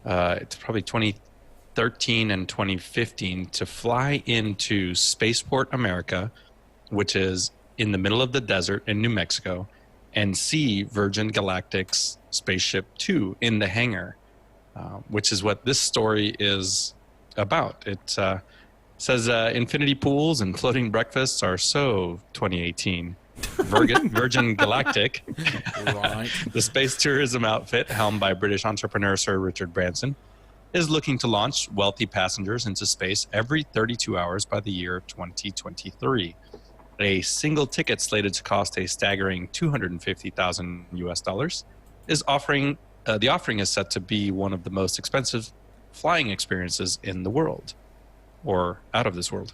It's probably 2013 and 2015 to fly into Spaceport America, which is in the middle of the desert in New Mexico, and see Virgin Galactic's Spaceship Two in the hangar. Which is what this story is about. It says infinity pools and floating breakfasts are so 2018. Virgin Galactic, Right. the space tourism outfit helmed by British entrepreneur Sir Richard Branson, is looking to launch wealthy passengers into space every 32 hours by the year 2023. A single ticket slated to cost a staggering $250,000 is offering. The offering is set to be one of the most expensive flying experiences in the world, or out of this world.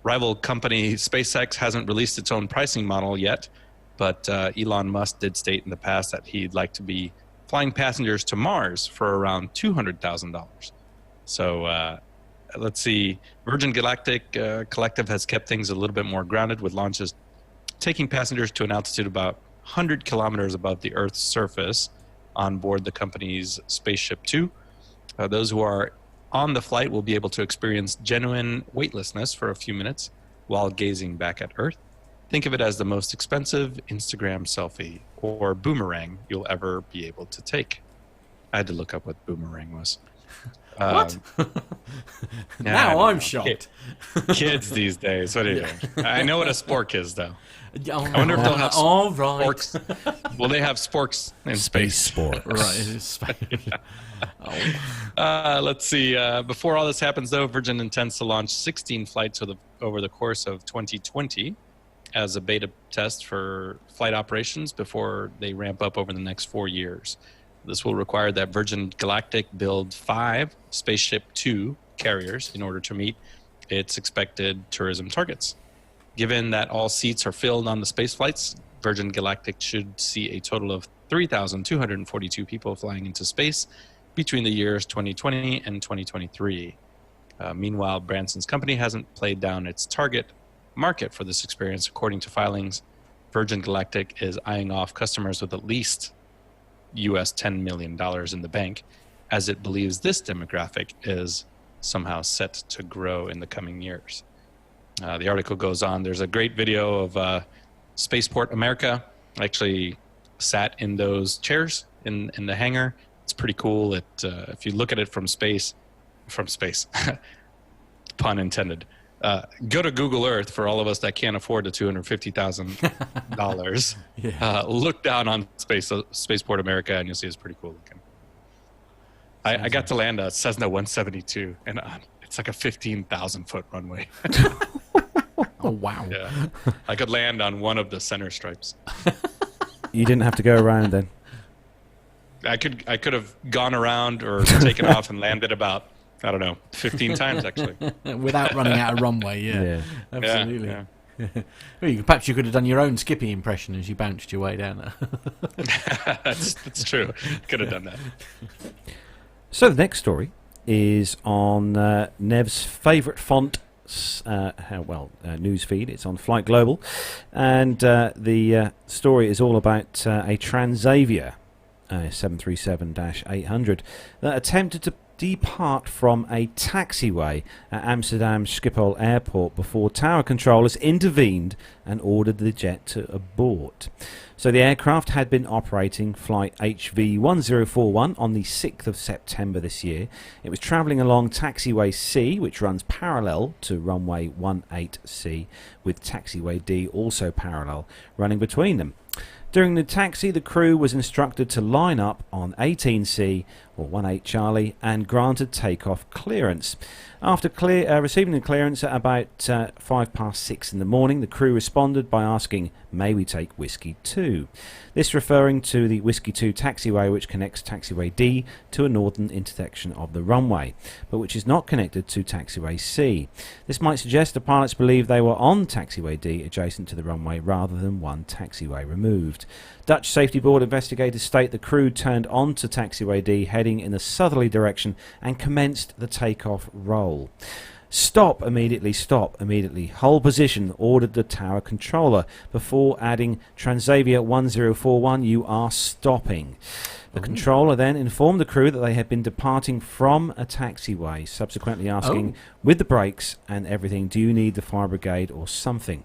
Rival company SpaceX hasn't released its own pricing model yet, but Elon Musk did state in the past that he'd like to be flying passengers to Mars for around $200,000. So let's see. Virgin Galactic Collective has kept things a little bit more grounded, with launches taking passengers to an altitude about 100 kilometers above the Earth's surface on board the company's Spaceship Two. Those who are on the flight will be able to experience genuine weightlessness for a few minutes while gazing back at Earth. Think of it as the most expensive Instagram selfie or boomerang you'll ever be able to take. I had to look up what boomerang was. What? Now I'm shocked. Kids these days, what do you think? I know what a spork is, though. Oh, I wonder if they'll have all right. sporks. Will they have sporks in space? Sporks. Right. It is space. Let's see. Before all this happens, though, Virgin intends to launch 16 flights over the course of 2020 as a beta test for flight operations before they ramp up over the next 4 years. This will require that Virgin Galactic build 5 Spaceship Two carriers in order to meet its expected tourism targets. Given that all seats are filled on the space flights, Virgin Galactic should see a total of 3,242 people flying into space between the years 2020 and 2023. Meanwhile, Branson's company hasn't played down its target market for this experience. According to filings, Virgin Galactic is eyeing off customers with at least US $10 million in the bank, as it believes this demographic is somehow set to grow in the coming years. The article goes on. There's a great video of Spaceport America. I actually sat in those chairs in the hangar. It's pretty cool. If you look at it from space, pun intended. Go to Google Earth for all of us that can't afford the $250,000. Yeah. Look down on Spaceport America, and you'll see it's pretty cool looking. I got to land a Cessna 172, and it's like a 15,000-foot runway. Oh, wow. Yeah, I could land on one of the center stripes. You didn't have to go around then. I could have gone around or taken off and landed about, I don't know, 15 times actually. Without running out of runway, yeah. Absolutely. Yeah. Well, perhaps you could have done your own Skippy impression as you bounced your way down there. That's true. Could have done that. So the next story is on Nev's favourite font news feed. It's on Flight Global, and the story is all about a Transavia 737-800 that attempted to depart from a taxiway at Amsterdam Schiphol Airport before tower controllers intervened and ordered the jet to abort. So the aircraft had been operating flight HV1041 on the 6th of September this year. It was travelling along taxiway C, which runs parallel to runway 18C, with taxiway D also parallel, running between them. During the taxi, the crew was instructed to line up on 18C or 18 Charlie and granted takeoff clearance. After receiving the clearance at about 6:05 in the morning, the crew responded by asking, "May we take Whiskey 2?" This referring to the Whiskey 2 taxiway, which connects taxiway D to a northern intersection of the runway, but which is not connected to taxiway C. This might suggest the pilots believed they were on taxiway D adjacent to the runway rather than one taxiway removed. Dutch Safety Board investigators state the crew turned onto taxiway D heading in a southerly direction and commenced the takeoff roll. Stop immediately. Hold position, ordered the tower controller, before adding, Transavia 1041, you are stopping. The controller then informed the crew that they had been departing from a taxiway, subsequently asking, with the brakes and everything, do you need the fire brigade or something?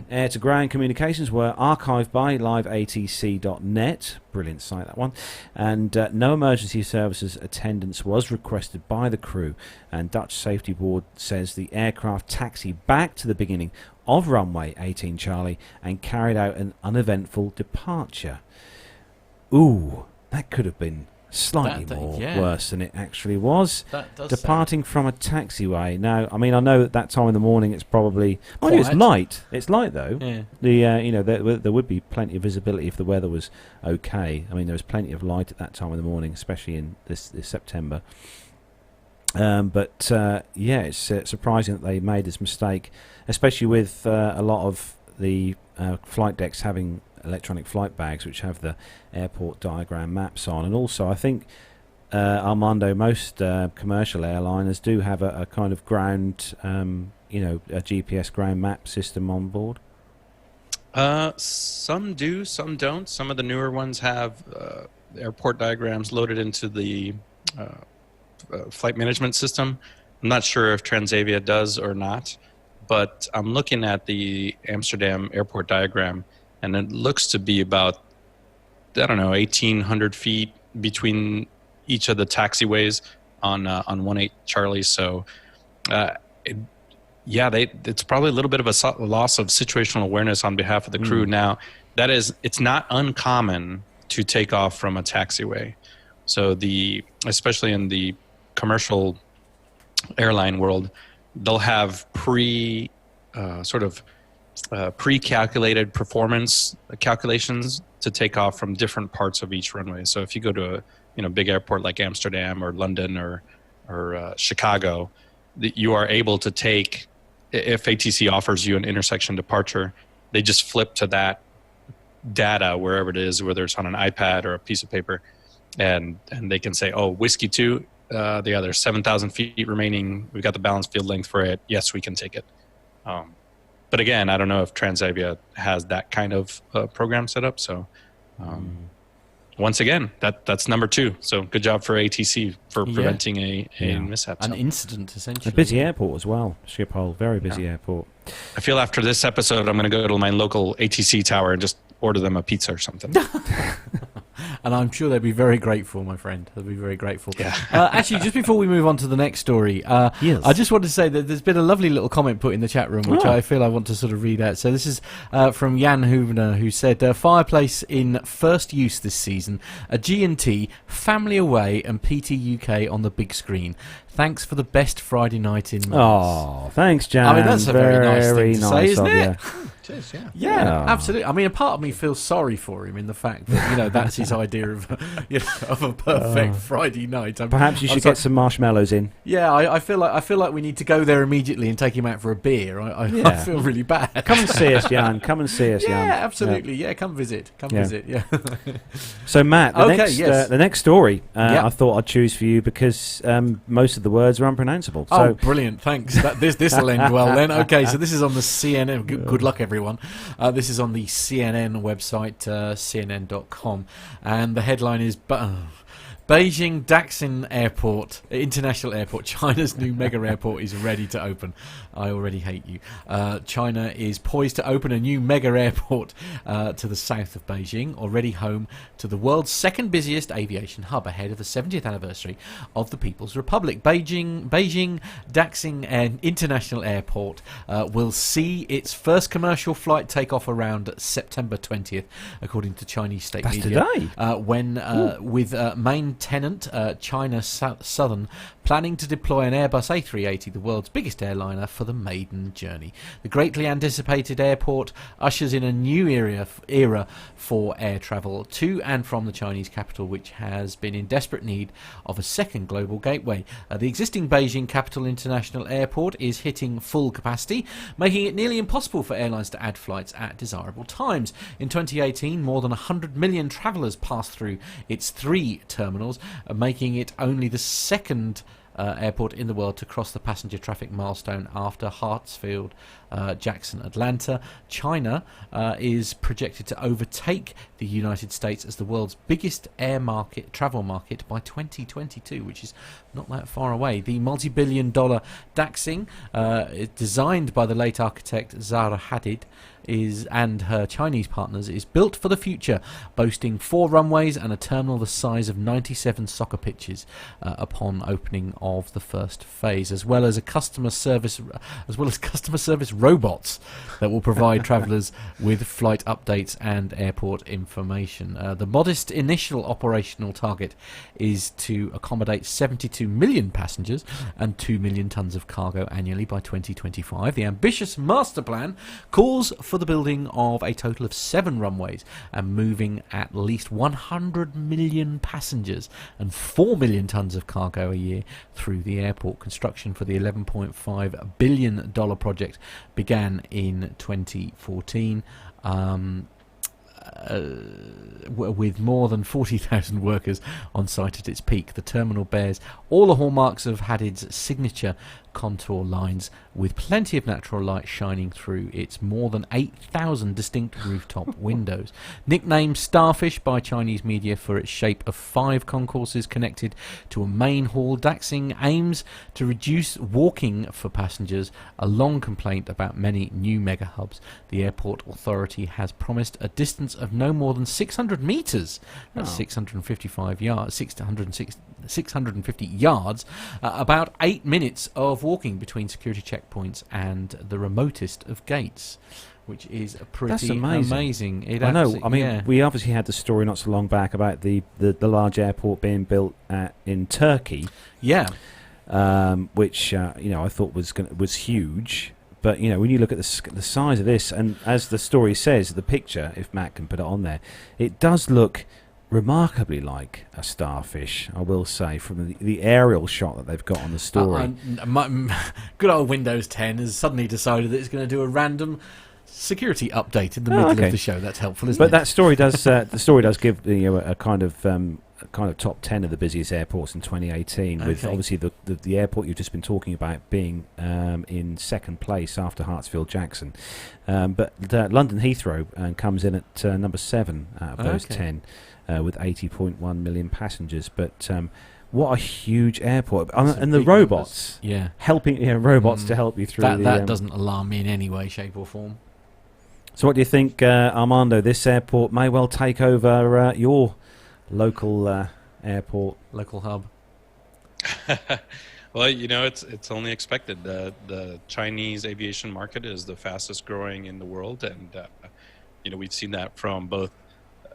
Air-to-ground communications were archived by liveatc.net, brilliant site that one, and no emergency services attendance was requested by the crew, and Dutch Safety Board says the aircraft taxied back to the beginning of runway 18 Charlie and carried out an uneventful departure. Ooh, that could have been slightly more worse than it actually was. That does Departing from a taxiway. Now, I mean, I know at that time in the morning it's probably... Quiet. it's light. It's light, though. Yeah. There would be plenty of visibility if the weather was okay. I mean, there was plenty of light at that time in the morning, especially in this September. It's surprising that they made this mistake, especially with a lot of the flight decks having electronic flight bags which have the airport diagram maps on. And also, I think, Armando, most commercial airliners do have a kind of ground, a GPS ground map system on board. Some do, some don't. Some of the newer ones have airport diagrams loaded into the flight management system. I'm not sure if Transavia does or not, but I'm looking at the Amsterdam airport diagram, and it looks to be about, 1,800 feet between each of the taxiways on 18 Charlie. So, it's probably a little bit of a loss of situational awareness on behalf of the crew. Now, it's not uncommon to take off from a taxiway. So especially in the commercial airline world, they'll have pre-calculated performance calculations to take off from different parts of each runway. So if you go to a big airport like Amsterdam or London or Chicago, you are able to take, if ATC offers you an intersection departure, they just flip to that data wherever it is, whether it's on an iPad or a piece of paper, and they can say, oh, Whiskey 2, the other 7,000 feet remaining, we've got the balanced field length for it. Yes, we can take it. But again, I don't know if Transavia has that kind of program set up. So once again, that's number 2. So good job for ATC for preventing a mishap. An incident, essentially. A busy airport as well, Schiphol. Very busy airport. I feel after this episode, I'm going to go to my local ATC tower and just order them a pizza or something. And I'm sure they'd be very grateful, my friend. They'd be very grateful. Yeah. Actually, just before we move on to the next story, yes. I just wanted to say that there's been a lovely little comment put in the chat room, which I feel I want to sort of read out. So this is from Jan Huvner, who said, fireplace in first use this season, a G&T, family away, and PT UK on the big screen. Thanks for the best Friday night in months. Oh, thanks, Jan. I mean, that's a very nice thing to say, isn't it? It is, yeah. Yeah, absolutely. I mean, a part of me feels sorry for him in the fact that that's his idea of of a perfect Friday night. Perhaps you should get some marshmallows in. Yeah, I feel like we need to go there immediately and take him out for a beer. I feel really bad. Come and see us, Jan. Come and see us, Jan. Yeah, absolutely. Yeah, come visit. Visit. Yeah. So, Matt, the next story I thought I'd choose for you because most of the words are unpronounceable. So, oh, brilliant! Thanks. This will end well then. Okay, so this is on the CNN. Good luck, everyone. This is on the CNN website, CNN.com, and the headline is Beijing Daxing Airport, International Airport, China's new mega airport is ready to open. I already hate you. China is poised to open a new mega airport to the south of Beijing, already home to the world's second busiest aviation hub ahead of the 70th anniversary of the People's Republic. Beijing Daxing International Airport will see its first commercial flight take off around September 20th, according to Chinese state media. Today. With main tenant China Southern planning to deploy an Airbus A380, the world's biggest airliner, for the maiden journey. The greatly anticipated airport ushers in a new era for air travel to and from the Chinese capital, which has been in desperate need of a second global gateway. The existing Beijing Capital International Airport is hitting full capacity, making it nearly impossible for airlines to add flights at desirable times. In 2018, more than 100 million travellers passed through its 3 terminals, making it only the second airport in the world to cross the passenger traffic milestone after Hartsfield, Jackson, Atlanta. China is projected to overtake the United States as the world's biggest travel market by 2022, which is not that far away. The multi-billion-dollar Daxing, designed by the late architect Zaha Hadid, and her Chinese partners is built for the future, boasting 4 runways and a terminal the size of 97 soccer pitches upon opening of the first phase, as well as customer service robots that will provide travellers with flight updates and airport information. The modest initial operational target is to accommodate 72 million passengers and 2 million tonnes of cargo annually by 2025. The ambitious master plan calls for the building of a total of 7 runways and moving at least 100 million passengers and 4 million tonnes of cargo a year through the airport. Construction for the $11.5 billion project began in 2014. With more than 40,000 workers on site at its peak. The terminal bears all the hallmarks of Hatted's signature contour lines, with plenty of natural light shining through its more than 8,000 distinct rooftop windows. Nicknamed Starfish by Chinese media for its shape of 5 concourses connected to a main hall, Daxing aims to reduce walking for passengers, a long complaint about many new mega hubs. The airport authority has promised a distance of no more than 600 metres, that's 655 yards, 650 yards, about 8 minutes of walking between security checkpoints and the remotest of gates, which is pretty amazing. I know. I mean, we obviously had the story not so long back about the large airport being built in Turkey. Yeah. Which I thought was huge. But when you look at the size of this, and as the story says, the picture, if Matt can put it on there, it does look remarkably like a starfish, I will say, from the aerial shot that they've got on the story. Good old Windows 10 has suddenly decided that it's going to do a random security update in the middle of the show. That's helpful, isn't it? But that story does give a kind of top 10 of the busiest airports in 2018, with obviously the airport you've just been talking about being in second place after Hartsfield Jackson. But London Heathrow comes in at number 7 out of those 10. With 80.1 million passengers, but what a huge airport! And the robots, helping robots to help you through. That doesn't alarm me in any way, shape, or form. So, what do you think, Armando? This airport may well take over your local airport, local hub. Well, it's only expected. The Chinese aviation market is the fastest growing in the world, and we've seen that from both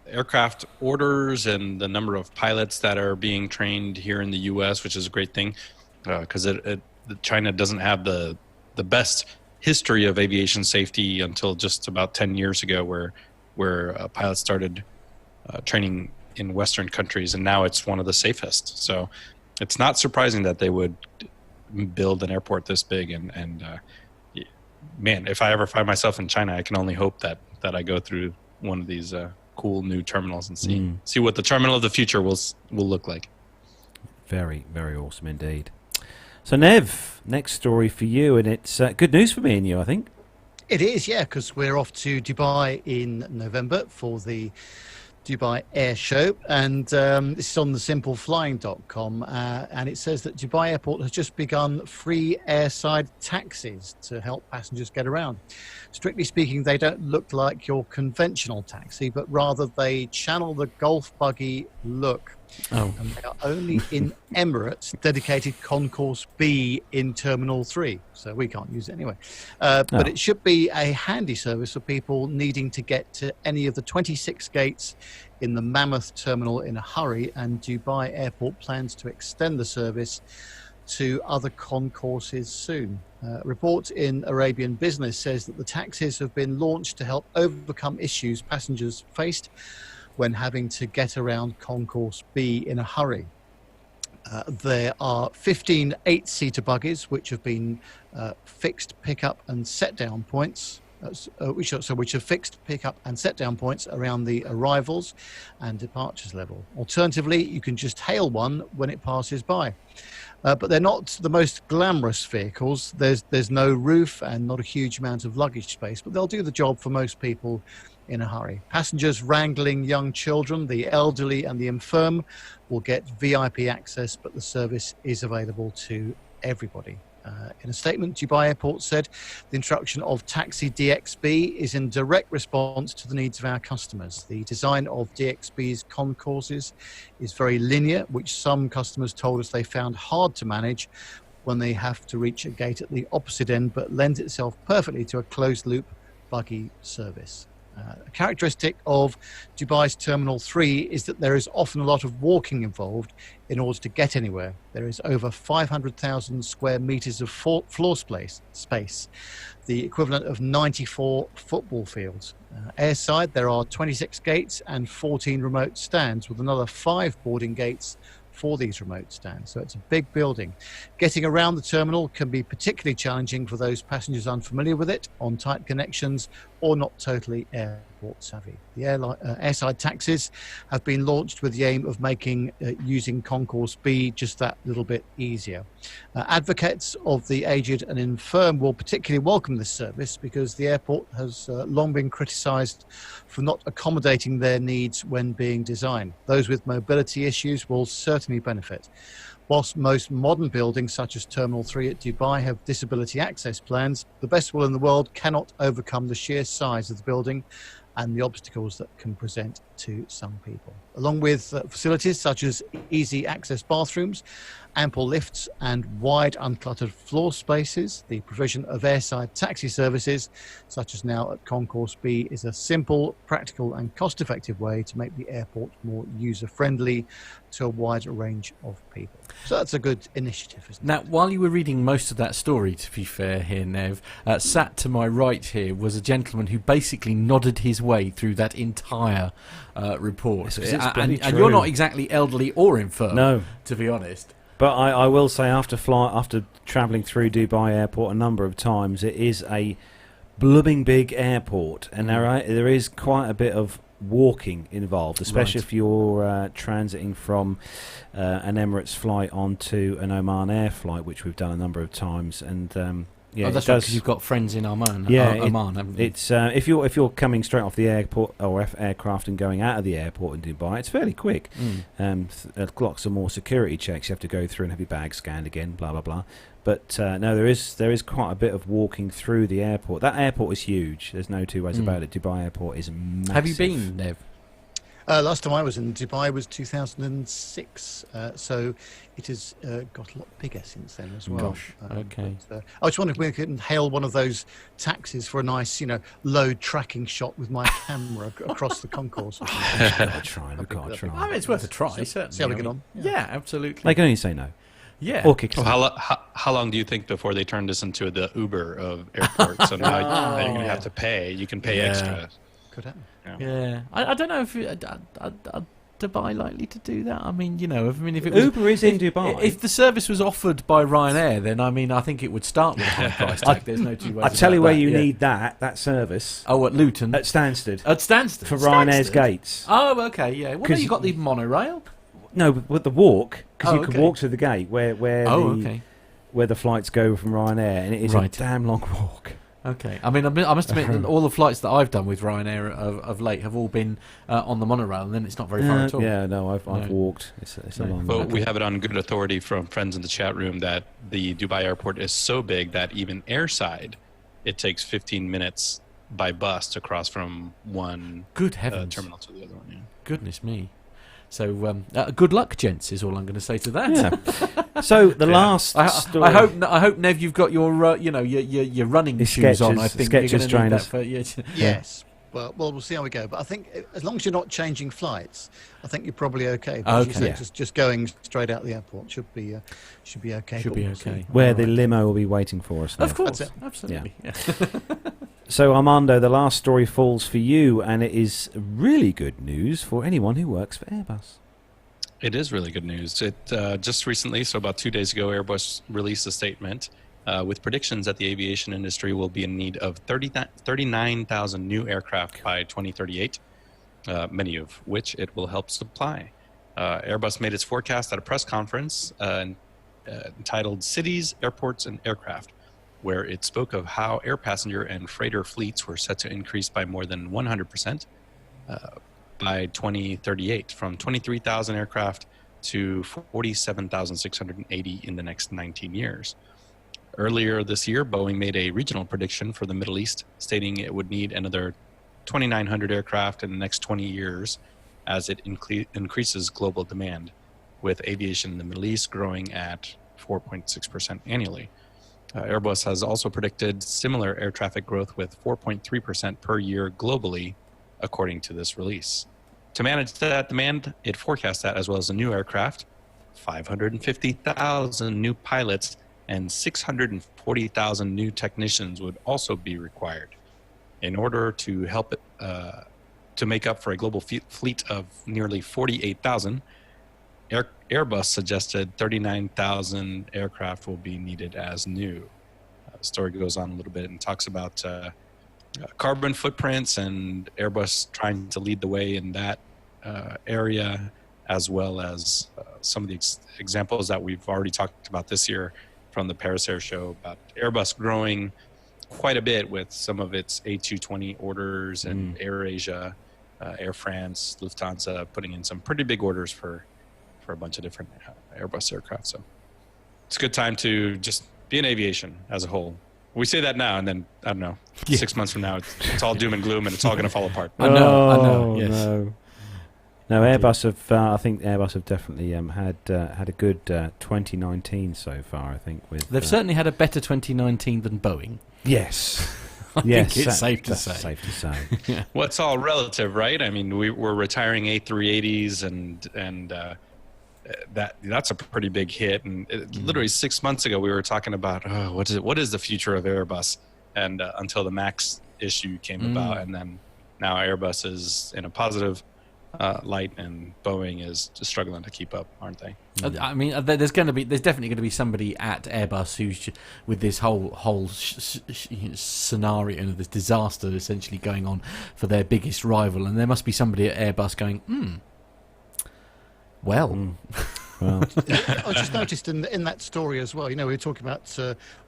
aircraft orders and the number of pilots that are being trained here in the U.S., which is a great thing, because China doesn't have the best history of aviation safety until just about 10 years ago, where pilots started training in Western countries, and now it's one of the safest. So it's not surprising that they would build an airport this big. And man, if I ever find myself in China, I can only hope that I go through one of these cool new terminals and see what the terminal of the future will look like. Very, very awesome indeed. So Nev, next story for you, and it's good news for me and you, I think. It is, yeah, because we're off to Dubai in November for the Dubai Air Show, and this is on thesimpleflying.com, and it says that Dubai Airport has just begun free airside taxis to help passengers get around. Strictly speaking, they don't look like your conventional taxi, but rather they channel the golf buggy look. Oh. And they are only in Emirates dedicated Concourse B in Terminal 3, so we can't use it anyway. But it should be a handy service for people needing to get to any of the 26 gates in the Mammoth Terminal in a hurry, and Dubai Airport plans to extend the service to other concourses soon. A report in Arabian Business says that the taxis have been launched to help overcome issues passengers faced when having to get around Concourse B in a hurry. There are 15 8-seater buggies which have been fixed pickup and set down points, which have fixed pickup and set down points around the arrivals and departures level. Alternatively, you can just hail one when it passes by. But they're not the most glamorous vehicles. There's no roof and not a huge amount of luggage space, but they'll do the job for most people in a hurry. Passengers wrangling young children, the elderly and the infirm will get VIP access, but the service is available to everybody. In a statement, Dubai Airport said the introduction of Taxi DXB is in direct response to the needs of our customers. The design of DXB's concourses is very linear, which some customers told us they found hard to manage when they have to reach a gate at the opposite end, but lends itself perfectly to a closed-loop buggy service. A characteristic of Dubai's Terminal 3 is that there is often a lot of walking involved in order to get anywhere. There is over 500,000 square meters of floor space, the equivalent of 94 football fields. Airside, there are 26 gates and 14 remote stands, with another 5 boarding gates for these remote stands. So it's a big building. Getting around the terminal can be particularly challenging for those passengers unfamiliar with it, on tight connections, or not totally airport savvy. The airside taxis have been launched with the aim of making using Concourse B just that little bit easier. Advocates of the aged and infirm will particularly welcome this service because the airport has long been criticised for not accommodating their needs when being designed. Those with mobility issues will certainly benefit. Whilst most modern buildings, such as Terminal 3 at Dubai, have disability access plans, the best will in the world cannot overcome the sheer size of the building and the obstacles that can present to some people. Along with facilities such as easy access bathrooms, ample lifts and wide uncluttered floor spaces, the provision of airside taxi services, such as now at Concourse B, is a simple, practical and cost-effective way to make the airport more user-friendly to a wider range of people. So that's a good initiative, isn't it? Now, while you were reading most of that story, to be fair here, Nev, sat to my right here was a gentleman who basically nodded his way through that entire report. And you're not exactly elderly or infirm, No. to be honest. But I will say, after travelling through Dubai Airport a number of times, it is a blooming big airport, and there is quite a bit of walking involved, especially if you're transiting from an Emirates flight onto an Oman Air flight, which we've done a number of times, and yeah, that's right, because you've got friends in Oman. Yeah, Oman, haven't you? It's if you're coming straight off the airport or aircraft and going out of the airport in Dubai, it's fairly quick. Lots of more security checks you have to go through and have your bag scanned again, blah blah blah. But no, there is quite a bit of walking through the airport. That airport is huge. There's no two ways about it. Dubai Airport is massive. Have you been, Nev? Last time I was in Dubai was 2006, so it has got a lot bigger since then as well. Gosh, okay. But, I was wondering if we could hail one of those taxis for a nice, load tracking shot with my camera across the concourse. We've got to try. I mean, it's worth a try, certainly. See how we get on. Yeah, absolutely. They can only say no. Yeah. Or kick How long do you think before they turn this into the Uber of airports? So now you're going to have to pay. You can pay extra. Could happen. Yeah. I don't know if Dubai likely to do that. I mean, if it was, Uber is in Dubai. If the service was offered by Ryanair, then I think it would start with a high price tag. There's no two ways. I tell you where you yeah. need that service. Oh, at Luton, At Stansted. at Stansted For Ryanair's gates. Oh, okay, yeah. Well, 'Cause you got the monorail. No, but the walk, because you Oh, could okay. walk to the gate where the flights go from Ryanair, and it is a Right. damn long walk. Okay. I mean, I must admit that all the flights that I've done with Ryanair of late have all been on the monorail, and then it's not very far at all. Yeah, no, I've walked. It's a long Well, walk. we have it on good authority from friends in the chat room that the Dubai airport is so big that even airside, it takes 15 minutes by bus to cross from one Good heavens. terminal to the other one. Yeah. Goodness me. So, good luck, gents, is all I'm going to say to that. Yeah. So the last story. I hope, Nev, you've got your, your running His shoes on. Skechers- I think Skechers you're going to need that trainers. for Yes. Well, we'll see how we go. But I think as long as you're not changing flights, I think you're probably okay. But as you Okay. say, just going straight out the airport should be okay. Should be but we'll okay. see. Where the limo will be waiting for us. Of now. course, That's it. absolutely. Yeah. So Armando, the last story falls for you, and it is really good news for anyone who works for Airbus. It is really good news. It just recently, so about 2 days ago, Airbus released a statement with predictions that the aviation industry will be in need of 39,000 new aircraft by 2038, many of which it will help supply. Airbus made its forecast at a press conference entitled Cities, Airports, and Aircraft, where it spoke of how air passenger and freighter fleets were set to increase by more than 100% by 2038, from 23,000 aircraft to 47,680 in the next 19 years. Earlier this year, Boeing made a regional prediction for the Middle East, stating it would need another 2,900 aircraft in the next 20 years as it increases global demand, with aviation in the Middle East growing at 4.6% annually. Airbus has also predicted similar air traffic growth with 4.3% per year globally, according to this release. To manage that demand, it forecasts that, as well as a new aircraft, 550,000 new pilots and 640,000 new technicians would also be required. In order to help it to make up for a global fleet of nearly 48,000, Airbus suggested 39,000 aircraft will be needed as new. The story goes on a little bit and talks about carbon footprints and Airbus trying to lead the way in that area, as well as some of the examples that we've already talked about this year from the Paris Air Show about Airbus growing quite a bit with some of its A220 orders and AirAsia, Air France, Lufthansa putting in some pretty big orders for a bunch of different Airbus aircraft. So it's a good time to just be in aviation as a whole. We say that now, and then, I don't know, 6 months from now, it's all doom and gloom, and it's all going to fall apart. I know, yes. No, Airbus have. I think Airbus have definitely had a good 2019 so far. I think they've certainly had a better 2019 than Boeing. Yes, I think it's safe to say. Safe to say. Yeah. Well, it's all relative, right? I mean, we're retiring A380s, and that's a pretty big hit. And literally 6 months ago, we were talking about what is the future of Airbus, and until the Max issue came about, and then now Airbus is in a positive light, and Boeing is just struggling to keep up, aren't they? I mean, there's definitely going to be somebody at Airbus who's with this whole scenario and this disaster essentially going on for their biggest rival, and there must be somebody at Airbus going, well. I just noticed in that story as well, we were talking about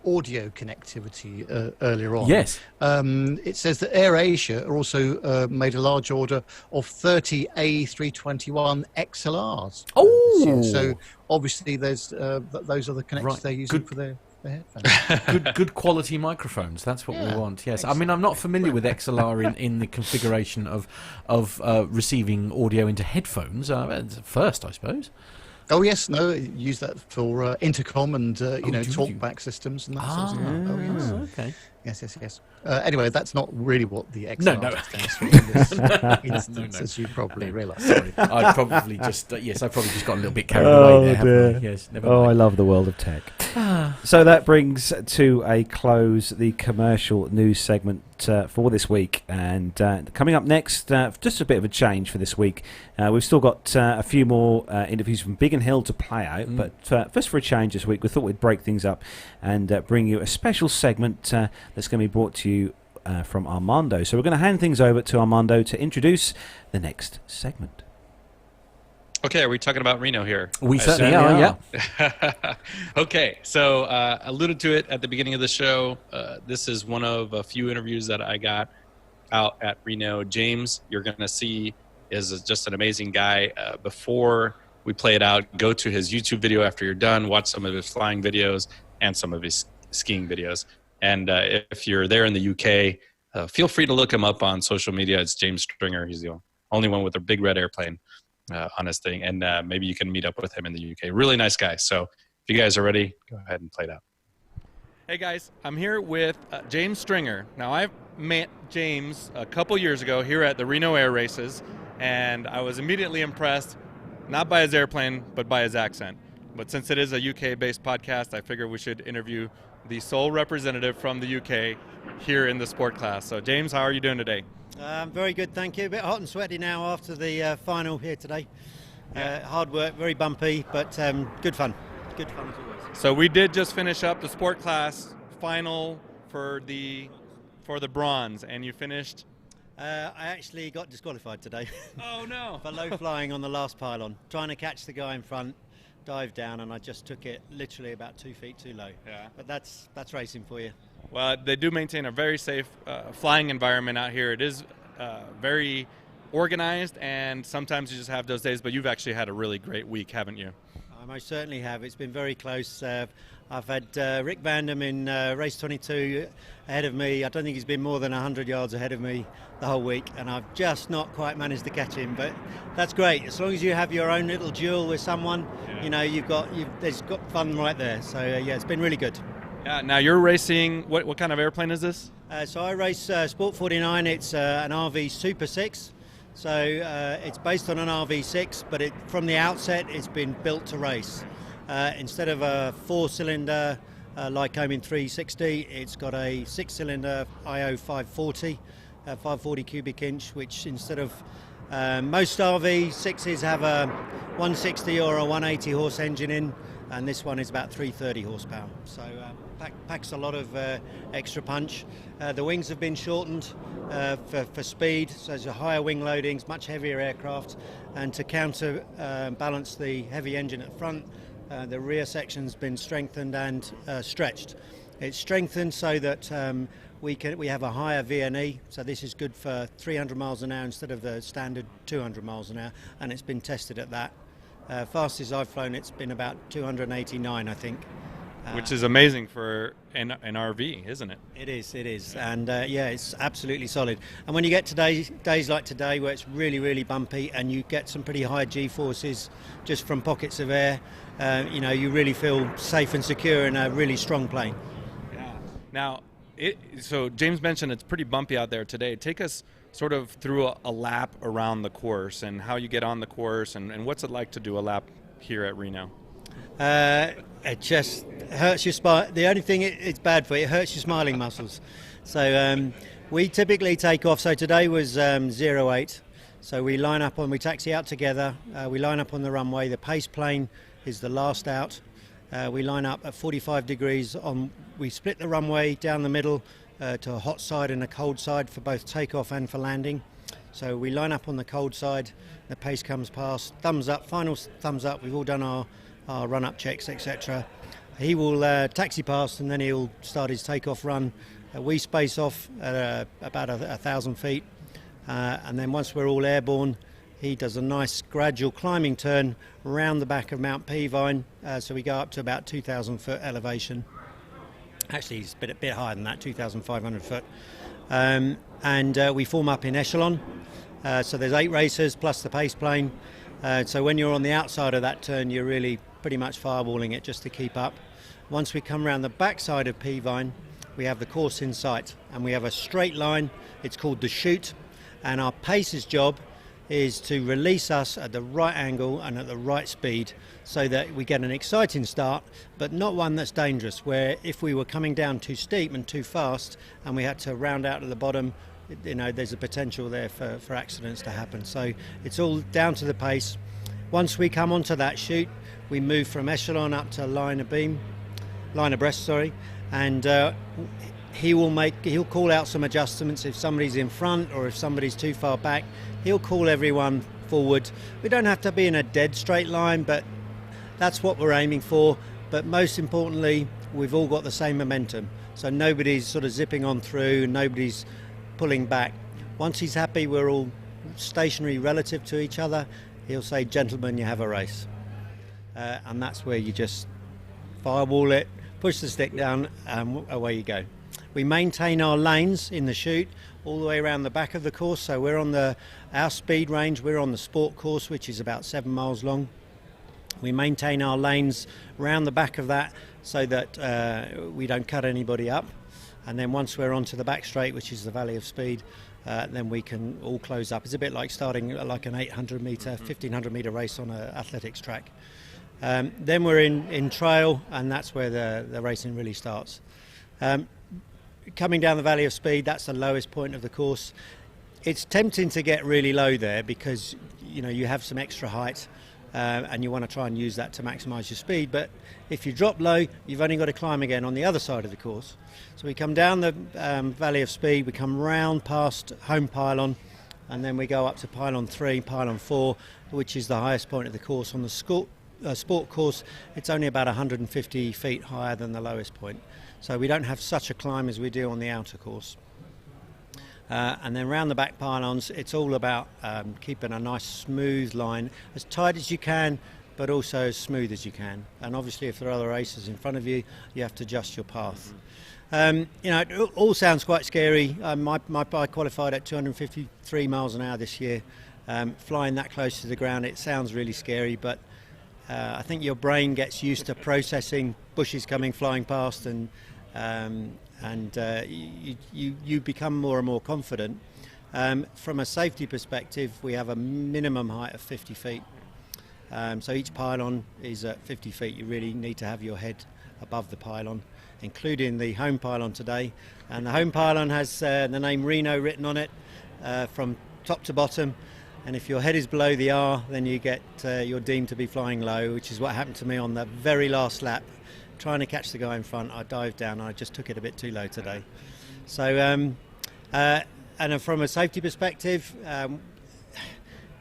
audio connectivity earlier on. Yes. It says that AirAsia also made a large order of 30 A321 XLRs. Oh! So obviously those are the connectors they're using for their headphones. Good quality microphones. That's what we want. Yes. Excellent. I mean, I'm not familiar with XLR in the configuration of receiving audio into headphones. First, I suppose. Oh yes, no, use that for intercom and talkback systems and that sort of thing. Oh yes, okay. Yes. Anyway, that's not really what the XR stands for in this instance, as you probably realise. Sorry, I probably just got a little bit carried away there. Dear. Haven't I? Yes, never mind. I love the world of tech. So that brings to a close the commercial news segment for this week, and coming up next, just a bit of a change for this week. We've still got a few more interviews from Big and Hill to play out, but first, for a change this week, we thought we'd break things up and bring you a special segment that's going to be brought to you from Armando. So we're going to hand things over to Armando to introduce the next segment. Okay, are we talking about Reno here? We certainly are, yeah. Okay, so alluded to it at the beginning of the show. This is one of a few interviews that I got out at Reno. James, you're going to see, is just an amazing guy. Before we play it out, go to his YouTube video after you're done, watch some of his flying videos and some of his skiing videos. And if you're there in the UK, feel free to look him up on social media. It's James Stringer. He's the only one with a big red airplane on his thing. And maybe you can meet up with him in the UK. Really nice guy. So if you guys are ready, go ahead and play it out. Hey guys, I'm here with James Stringer. Now I met James a couple years ago here at the Reno Air Races, and I was immediately impressed, not by his airplane, but by his accent. But since it is a UK-based podcast, I figured we should interview the sole representative from the UK here in the sport class. So James, how are you doing today? Very good, thank you. A bit hot and sweaty now after the final here today. Hard work, very bumpy, but good fun. Good fun as always. So we did just finish up the sport class final for the bronze, and you finished? I actually got disqualified today. Oh no! For low flying on the last pylon, trying to catch the guy in front, dive down, and I just took it literally about 2 feet too low. Yeah. But that's racing for you. Well, they do maintain a very safe flying environment out here. It is very organized, and sometimes you just have those days, but you've actually had a really great week, haven't you? most certainly have. It's been very close. I've had Rick Vandam in race 22 ahead of me. I don't think he's been more than 100 yards ahead of me the whole week, and I've just not quite managed to catch him. But that's great. As long as you have your own little duel with someone, you know, there's got fun right there. So yeah, it's been really good. Yeah. Now you're racing. What kind of airplane is this? So I race Sport 49. It's an RV Super 6. So it's based on an RV6, but from the outset it's been built to race. Instead of a 4-cylinder Lycoming 360, it's got a 6-cylinder IO 540, 540 cubic inch, which instead of most RV6s have a 160 or a 180 horse engine in, and this one is about 330 horsepower. So packs a lot of extra punch. The wings have been shortened for speed, so there's a higher wing loadings, much heavier aircraft, and to counter balance the heavy engine at the front, the rear section's been strengthened and stretched. It's strengthened so that we have a higher VNE, so this is good for 300 miles an hour instead of the standard 200 miles an hour, and it's been tested at that. Fastest I've flown, it's been about 289, I think. Which is amazing for an RV, isn't it? It is, and yeah, it's absolutely solid. And when you get to days like today, where it's really, really bumpy, and you get some pretty high G-forces just from pockets of air, you know, you really feel safe and secure in a really strong plane. Yeah. Now, so James mentioned it's pretty bumpy out there today. Take us sort of through a lap around the course and how you get on the course, and what's it like to do a lap here at Reno? It just hurts your spine. The only thing it's bad for, it hurts your smiling muscles. So we typically take off. So today was 08. So we taxi out together. We line up on the runway. The pace plane is the last out. We line up at 45 degrees on. We split the runway down the middle to a hot side and a cold side for both takeoff and for landing. So we line up on the cold side. The pace comes past. Thumbs up. Final thumbs up. We've all done our run-up checks, etc. He will taxi past, and then he'll start his takeoff run. We space off at about 1,000 feet, and then once we're all airborne, he does a nice gradual climbing turn around the back of Mount Peavine, so we go up to about 2,000 foot elevation. Actually, it's a bit higher than that, 2,500 foot. And we form up in echelon, so there's 8 racers plus the pace plane. So when you're on the outside of that turn, you're really pretty much fireballing it just to keep up. Once we come around the backside of Peavine, we have the course in sight, and we have a straight line. It's called the chute, and our pacer's job is to release us at the right angle and at the right speed so that we get an exciting start, but not one that's dangerous, where if we were coming down too steep and too fast and we had to round out at the bottom, you know, there's a potential there for accidents to happen. So it's all down to the pace. Once we come onto that chute, we move from echelon up to line abreast, and he'll call out some adjustments if somebody's in front or if somebody's too far back. He'll call everyone forward. We don't have to be in a dead straight line, but that's what we're aiming for. But most importantly, we've all got the same momentum, so nobody's sort of zipping on through, nobody's pulling back. Once he's happy we're all stationary relative to each other, he'll say, "Gentlemen, you have a race." And that's where you just fireball it, push the stick down, and away you go. We maintain our lanes in the chute all the way around the back of the course. So we're on our speed range, we're on the sport course, which is about 7 miles long. We maintain our lanes around the back of that so that we don't cut anybody up. And then once we're onto the back straight, which is the Valley of Speed, then we can all close up. It's a bit like starting like an 800 metre, 1500 metre race on an athletics track. Then we're in trail, and that's where the racing really starts. Coming down the Valley of Speed, that's the lowest point of the course. It's tempting to get really low there because you have some extra height, and you want to try and use that to maximise your speed. But if you drop low, you've only got to climb again on the other side of the course. So we come down the Valley of Speed, we come round past Home Pylon, and then we go up to Pylon 3, Pylon 4, which is the highest point of the course. On the sport course, it's only about 150 feet higher than the lowest point. So we don't have such a climb as we do on the outer course. And then round the back pylons, it's all about keeping a nice smooth line, as tight as you can, but also as smooth as you can. And obviously, if there are other racers in front of you, you have to adjust your path. It all sounds quite scary. My bike qualified at 253 miles an hour this year. Flying that close to the ground, it sounds really scary, but I think your brain gets used to processing bushes coming flying past, and you become more and more confident. From a safety perspective, we have a minimum height of 50 feet. So each pylon is at 50 feet. You really need to have your head above the pylon, including the home pylon today. And the home pylon has the name Reno written on it from top to bottom. And if your head is below the R, then you're deemed to be flying low, which is what happened to me on the very last lap. Trying to catch the guy in front, I dived down. I just took it a bit too low today. So, and from a safety perspective,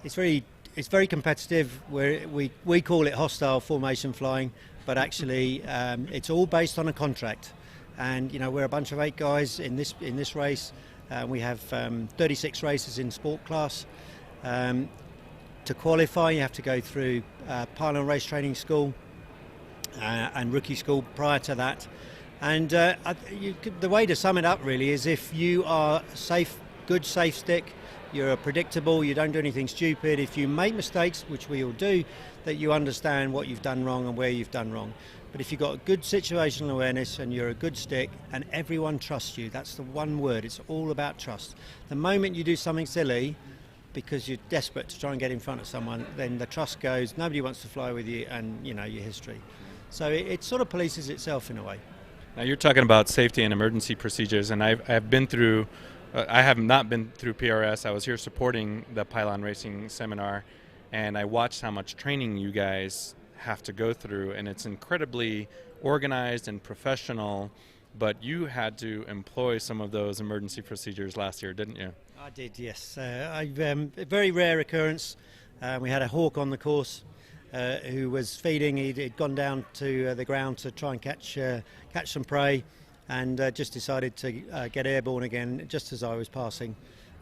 it's very competitive. We call it hostile formation flying, but actually it's all based on a contract. And we're a bunch of 8 guys in this race. We have 36 races in sport class. To qualify, you have to go through pylon race training school and rookie school prior to that. And the way to sum it up really is, if you are good safe stick, you're predictable, you don't do anything stupid. If you make mistakes, which we all do, that you understand what you've done wrong and where you've done wrong. But if you've got a good situational awareness and you're a good stick and everyone trusts you, that's the one word. It's all about trust. The moment you do something silly because you're desperate to try and get in front of someone, then the trust goes, nobody wants to fly with you, and your history. So it sort of polices itself in a way. Now you're talking about safety and emergency procedures, and I've been through, I have not been through PRS. I was here supporting the pylon racing seminar, and I watched how much training you guys have to go through, and it's incredibly organized and professional, but you had to employ some of those emergency procedures last year, didn't you? I did, yes. A very rare occurrence. We had a hawk on the course who was feeding. He'd gone down to the ground to try and catch some prey, and just decided to get airborne again just as I was passing.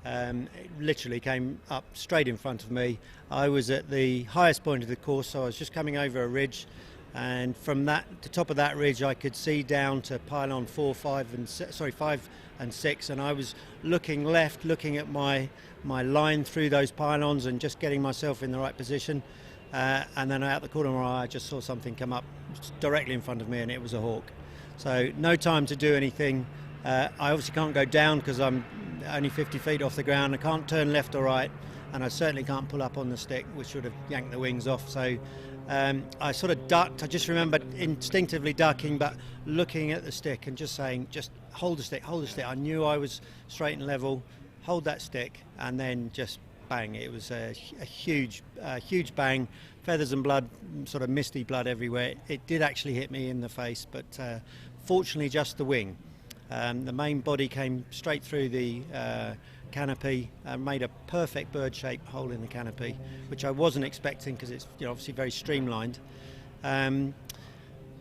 It literally came up straight in front of me. I was at the highest point of the course, so I was just coming over a ridge, and from the top of that ridge I could see down to pylon 5 and 6, and I was looking left, looking at my line through those pylons and just getting myself in the right position. And then out the corner of my eye I just saw something come up directly in front of me, and it was a hawk. So no time to do anything. I obviously can't go down because I'm only 50 feet off the ground. I can't turn left or right, and I certainly can't pull up on the stick, which would have yanked the wings off. So I sort of ducked. I just remember instinctively ducking, but looking at the stick and just saying, just hold the stick, hold the stick. I knew I was straight and level, hold that stick, and then just bang. It was a huge bang, feathers and blood, sort of misty blood everywhere. It did actually hit me in the face, but fortunately just the wing. The main body came straight through the canopy and made a perfect bird-shaped hole in the canopy, which I wasn't expecting because it's obviously very streamlined.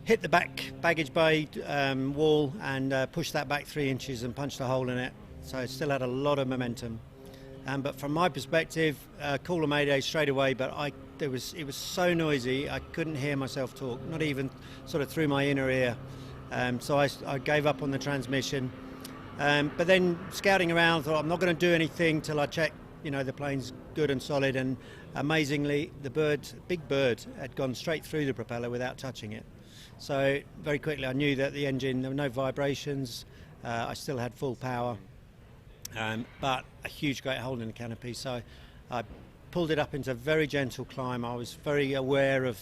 Hit the back baggage bay wall and pushed that back 3 inches and punched a hole in it, so it still had a lot of momentum. But from my perspective, call a mayday straight away, but it was so noisy I couldn't hear myself talk, not even sort of through my inner ear. So I gave up on the transmission. But then scouting around, thought I'm not going to do anything till I check, the plane's good and solid. And amazingly, the big bird, had gone straight through the propeller without touching it. So very quickly I knew that the engine, there were no vibrations, I still had full power, but a huge great hole in the canopy. So I pulled it up into a very gentle climb. I was very aware of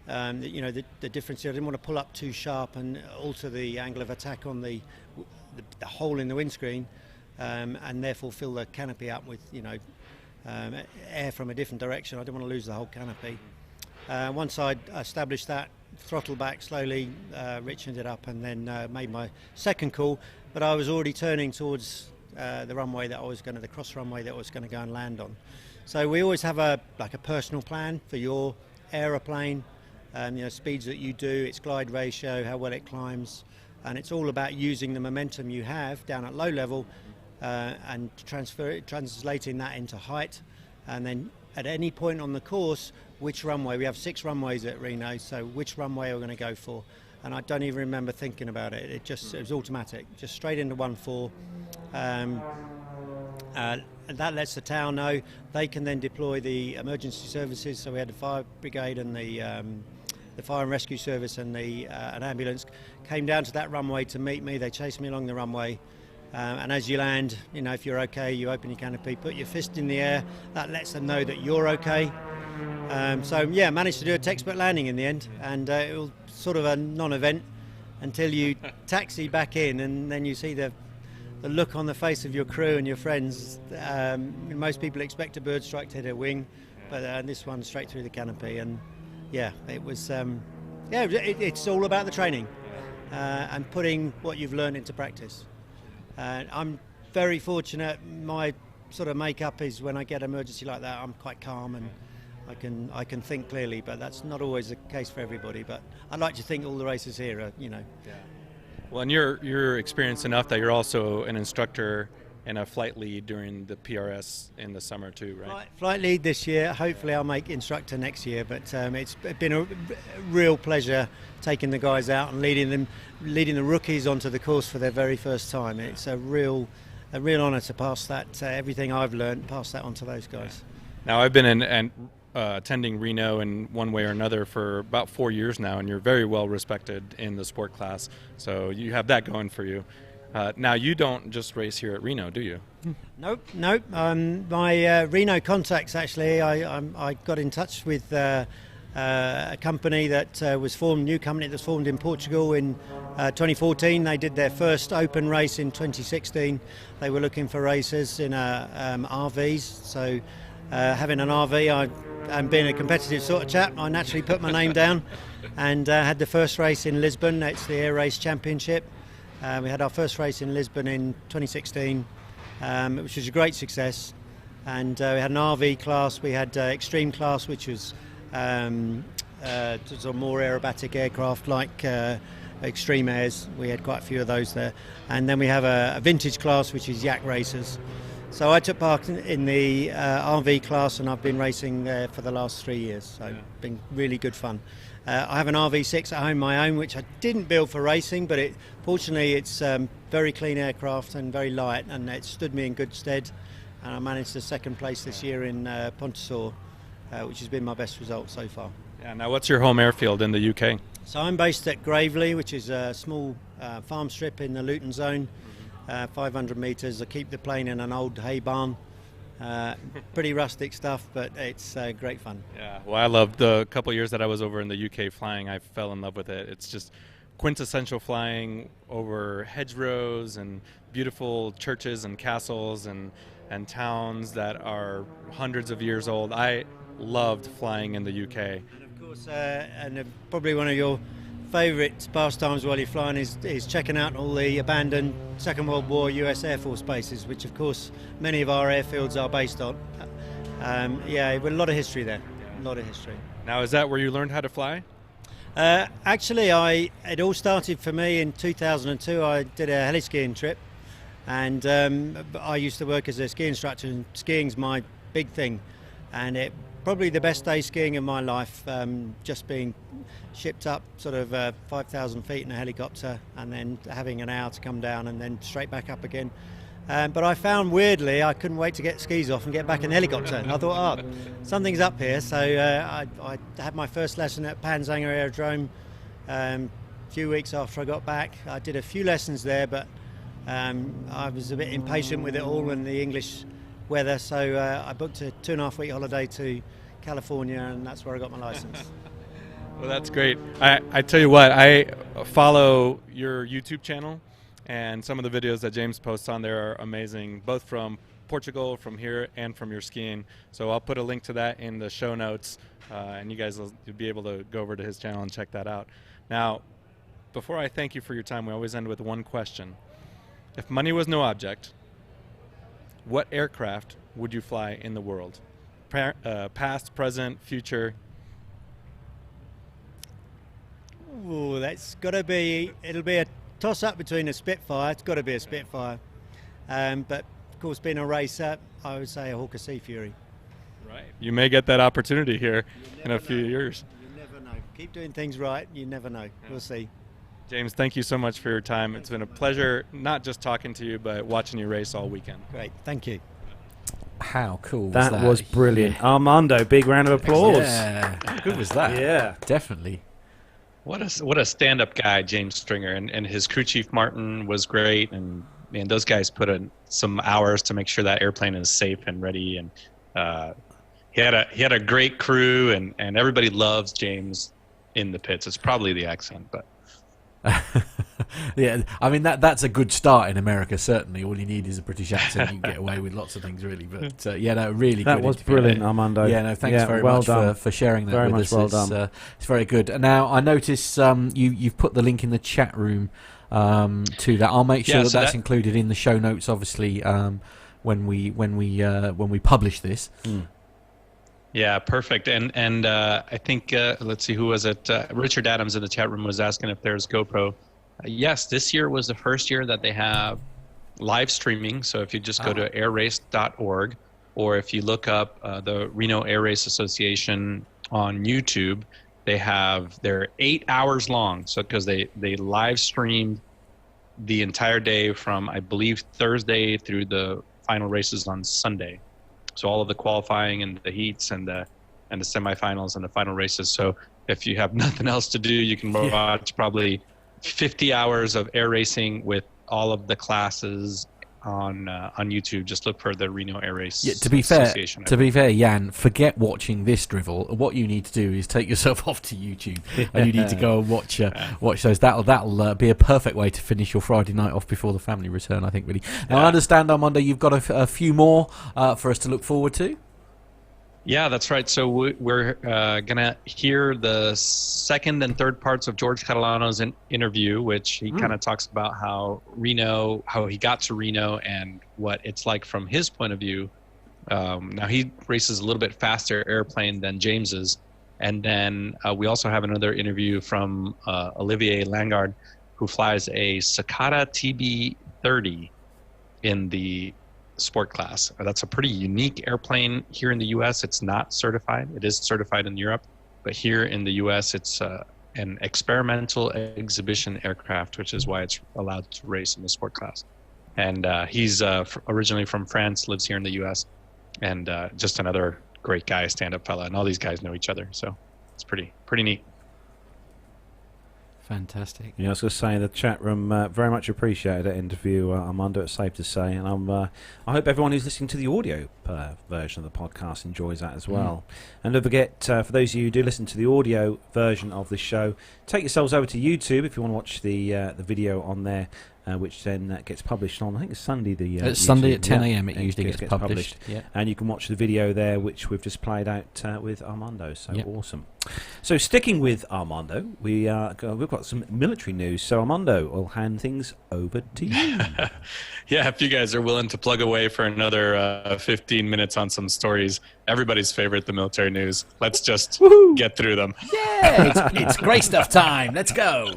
the difference here. I didn't want to pull up too sharp and alter the angle of attack on the hole in the windscreen, and therefore fill the canopy up with air from a different direction. I didn't want to lose the whole canopy. Once I established that, throttled back slowly, richened it up, and then made my second call. But I was already turning towards the runway that I was the cross runway that I was going to go and land on. So we always have a personal plan for your aeroplane. Speeds that you do, its glide ratio, how well it climbs, and it's all about using the momentum you have down at low level and translating that into height, and then at any point on the course which runway. We have 6 runways at Reno, so which runway are we going to go for? And I don't even remember thinking about it. It was automatic, just straight into 1-4. That lets the town know. They can then deploy the emergency services. So we had the fire brigade and the fire and rescue service and an ambulance came down to that runway to meet me. They chased me along the runway. And as you land, if you're okay, you open your canopy, put your fist in the air. That lets them know that you're okay. Managed to do a textbook landing in the end. And it was sort of a non-event until you taxi back in, and then you see the look on the face of your crew and your friends. Most people expect a bird strike to hit a wing, but this one straight through the canopy. And it was it's all about the training and putting what you've learned into practice. I'm very fortunate. My sort of makeup is, when I get emergency like that, I'm quite calm and I can think clearly, but that's not always the case for everybody. But I'd like to think all the races here are, Well, and you're experienced enough that you're also an instructor and a flight lead during the PRS in the summer too, right? Flight lead this year. Hopefully I'll make instructor next year, but it's been a real pleasure taking the guys out and leading the rookies onto the course for their very first time. It's a real honour to pass that, everything I've learned, pass that on to those guys. Now, I've been attending Reno in one way or another for about 4 years now, and you're very well respected in the sport class, so you have that going for you. Now, you don't just race here at Reno, do you? Nope. My Reno contacts, actually, I got in touch with a company that was formed, new company that was formed in Portugal in 2014. They did their first open race in 2016. They were looking for racers in RVs, so having an RV, and being a competitive sort of chap, I naturally put my name down and had the first race in Lisbon. It's the Air Race Championship. We had our first race in Lisbon in 2016, which was a great success. And we had an RV class, we had extreme class, which was sort of more aerobatic aircraft like Extreme Airs. We had quite a few of those there. And then we have a vintage class, which is yak racers. So I took part in the RV class, and I've been racing there for the last 3 years. So it's been really good fun. I have an RV6 at home, my own, which I didn't build for racing, but fortunately it's very clean aircraft and very light, and it stood me in good stead. And I managed the second place this year in Pontosaur, which has been my best result so far. Yeah. Now, what's your home airfield in the UK? So I'm based at Gravely, which is a small farm strip in the Luton zone. 500 metres. I keep the plane in an old hay barn. Pretty rustic stuff, but it's great fun. Yeah, well, I loved the couple years that I was over in the UK flying. I fell in love with it. It's just quintessential flying over hedgerows and beautiful churches and castles and towns that are hundreds of years old. I loved flying in the UK. And of course, probably one of your favourite pastimes while you're flying is checking out all the abandoned Second World War US Air Force bases, which of course many of our airfields are based on. With a lot of history there, a lot of history. Now, is that where you learned how to fly? Actually, it all started for me in 2002. I did a heli-skiing trip, and I used to work as a ski instructor, and skiing's my big thing, and it probably the best day skiing of my life, just being shipped up sort of 5,000 feet in a helicopter and then having an hour to come down and then straight back up again. But I found, weirdly, I couldn't wait to get skis off and get back in the helicopter. And I thought, something's up here. So I had my first lesson at Panzanger Aerodrome a few weeks after I got back. I did a few lessons there, but I was a bit impatient with it all and the English weather. So I booked a 2.5-week holiday to California, and that's where I got my license. Well, that's great. I tell you what, I follow your YouTube channel, and some of the videos that James posts on there are amazing, both from Portugal, from here, and from your skiing. So I'll put a link to that in the show notes, and you guys will be able to go over to his channel and check that out. Now, before I thank you for your time, we always end with one question. If money was no object, what aircraft would you fly in the world? Past, present, future? Ooh, that's got to be, it'll be a toss-up between a Spitfire. It's got to be a Spitfire. But, of course, being a racer, I would say a Hawker Sea Fury. Right. You may get that opportunity here in a few years. You never know. Keep doing things right. You never know. We'll see. James, thank you so much for your time. It's been a pleasure not just talking to you, but watching you race all weekend. Great. Thank you. How cool was That that? was brilliant. Armando, big round of applause. Yeah. How good was that? Yeah. Definitely. What a stand-up guy, James Stringer, and his crew chief Martin was great, and man, those guys put in some hours to make sure that airplane is safe and ready, and he had a great crew, and everybody loves James in the pits. It's probably the accent, but Yeah, I mean that's a good start in America. Certainly, all you need is a British accent. You can get away with lots of things, really. But yeah, no, really That good. was interview. brilliant, Armando. Yeah, no, thanks very well much done. for sharing that Very with much us. well done. It's very good. Now I notice you've put the link in the chat room to that. I'll make sure so that's that- included in the show notes. Obviously, when we publish this. yeah, perfect. And I think let's see, who was it? Richard Adams in the chat room was asking if there's GoPro. Yes, this year was the first year that they have live streaming. So if you just go to airrace.org, or if you look up the Reno Air Race Association on YouTube, they're 8 hours long. So because they live streamed the entire day from, I believe, Thursday through the final races on Sunday. So all of the qualifying and the heats and the semifinals and the final races. So if you have nothing else to do, you can watch probably 50 hours of air racing with all of the classes on YouTube. Just look for the Reno Air Race Association. To be fair, Jan, forget watching this drivel. What you need to do is take yourself off to YouTube, and you need to go and watch those. That'll be a perfect way to finish your Friday night off before the family return, I think. Really. Now, I understand, Armando, you've got a few more for us to look forward to. Yeah, that's right. So we're going to hear the second and third parts of George Catalano's interview, which he kind of talks about how he got to Reno and what it's like from his point of view. Now, he races a little bit faster airplane than James's. And then we also have another interview from Olivier Langard, who flies a Cicada TB30 in the sport class. That's a pretty unique airplane here in the U.S. It's not certified. It is certified in Europe, but here in the U.S. it's an experimental exhibition aircraft, which is why it's allowed to race in the sport class. And he's originally from France, lives here in the U.S., and just another great guy, stand-up fella. And all these guys know each other, so it's pretty neat. Fantastic. Yeah, I was going to say in the chat room, very much appreciated that interview, Armando, it's safe to say. And I hope everyone who's listening to the audio version of the podcast enjoys that as well. And don't forget, for those of you who do listen to the audio version of the show, take yourselves over to YouTube if you want to watch the video on there, which then gets published on, I think it's Sunday. It's Sunday at 10 a.m. It usually gets published. Yeah. And you can watch the video there, which we've just played out with Armando. So awesome. So sticking with Armando, we've got some military news. So Armando, I'll hand things over to you. Yeah, if you guys are willing to plug away for another 15 minutes on some stories, everybody's favorite, the military news. Let's just get through them. Yeah, it's great stuff time. Let's go.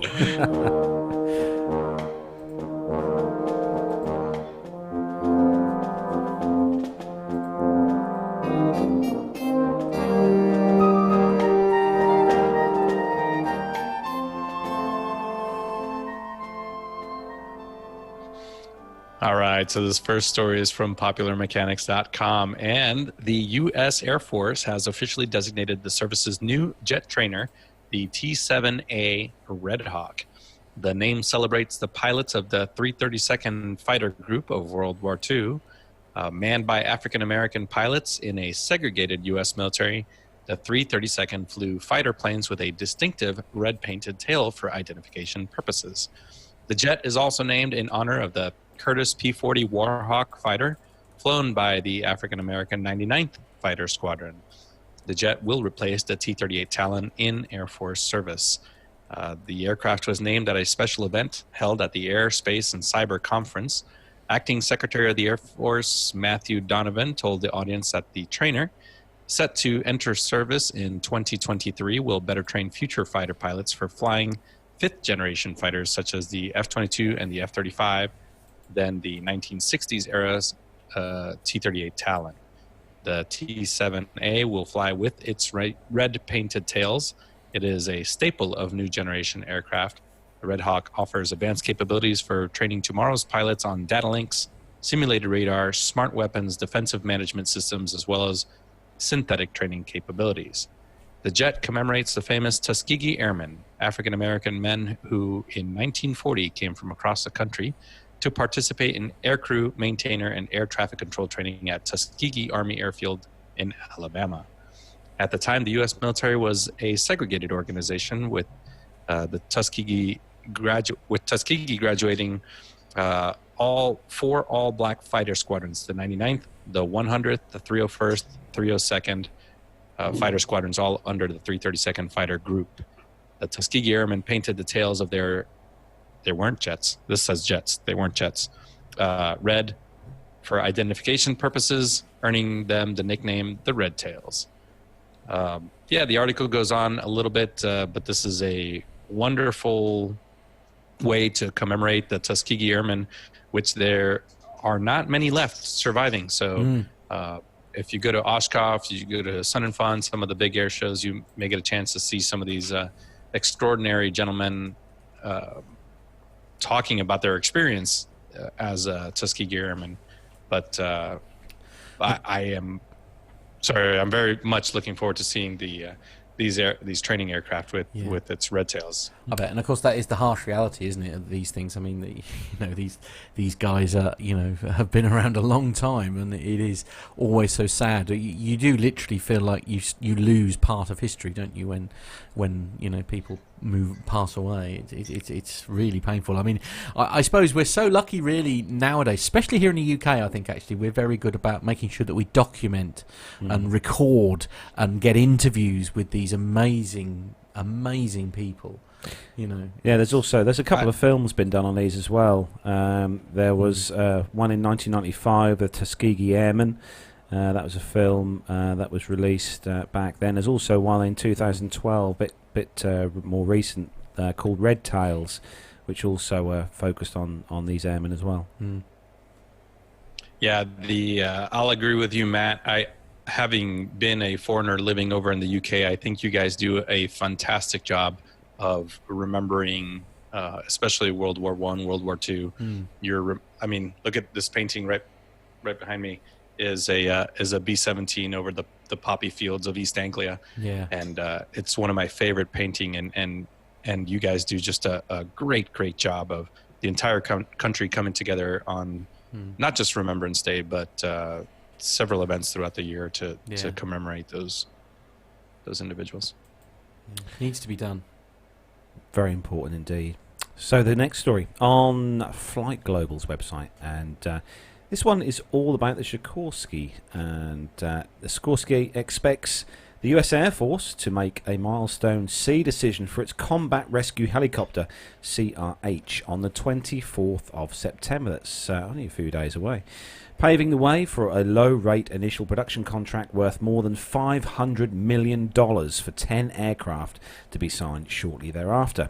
All right, so this first story is from popularmechanics.com, and the U.S. Air Force has officially designated the service's new jet trainer, the T-7A Red Hawk. The name celebrates the pilots of the 332nd Fighter Group of World War II. Manned by African-American pilots in a segregated U.S. military, the 332nd flew fighter planes with a distinctive red-painted tail for identification purposes. The jet is also named in honor of the Curtiss P-40 Warhawk fighter, flown by the African-American 99th Fighter Squadron. The jet will replace the T-38 Talon in Air Force service. The aircraft was named at a special event held at the Air, Space, and Cyber Conference. Acting Secretary of the Air Force Matthew Donovan told the audience that the trainer, set to enter service in 2023, will better train future fighter pilots for flying fifth-generation fighters such as the F-22 and the F-35, than the 1960s era's T-38 Talon. The T-7A will fly with its red painted tails. It is a staple of new generation aircraft. The Red Hawk offers advanced capabilities for training tomorrow's pilots on data links, simulated radar, smart weapons, defensive management systems, as well as synthetic training capabilities. The jet commemorates the famous Tuskegee Airmen, African-American men who in 1940 came from across the country to participate in aircrew, maintainer, and air traffic control training at Tuskegee Army Airfield in Alabama. At the time, the U.S. military was a segregated organization with the Tuskegee graduating all all-black fighter squadrons: the 99th, the 100th, the 301st, 302nd fighter squadrons, all under the 332nd Fighter Group. The Tuskegee Airmen painted the tails of they weren't jets. This says jets. They weren't jets. Red for identification purposes, earning them the nickname the Red Tails. The article goes on a little bit, but this is a wonderful way to commemorate the Tuskegee Airmen, which there are not many left surviving. So if you go to Oshkosh, you go to Sun and Fun, some of the big air shows, you may get a chance to see some of these extraordinary gentlemen talking about their experience as a Tuskegee Airman. But I'm very much looking forward to seeing these training aircraft with its red tails. I bet, and of course that is the harsh reality, isn't it, of these things? I mean, these guys are have been around a long time, and it is always so sad. You do literally feel like you lose part of history, don't you? When people pass away, it's really painful. I mean, I suppose we're so lucky, really, nowadays, especially here in the UK. I think actually we're very good about making sure that we document and record and get interviews with these amazing people. Yeah, there's a couple of films been done on these as well. There was one in 1995, the Tuskegee Airmen. That was a film that was released back then. There's also one in 2012, bit more recent, called Red Tails, which also focused on these airmen as well. Yeah, I'll agree with you, Matt. Having been a foreigner living over in the UK, I think you guys do a fantastic job of remembering, especially World War I, World War II. Look at this painting right behind me. Is a B-17 over the poppy fields of East Anglia. Yeah, and it's one of my favorite painting, and you guys do just a great job of the entire country coming together on not just Remembrance Day, but several events throughout the year to commemorate those individuals. Needs to be done. Very important indeed. So the next story on Flight Global's website, and this one is all about the Sikorsky, and the Sikorsky expects the US Air Force to make a milestone C decision for its combat rescue helicopter CRH on the 24th of September. That's only a few days away, paving the way for a low-rate initial production contract worth more than $500 million for 10 aircraft to be signed shortly thereafter.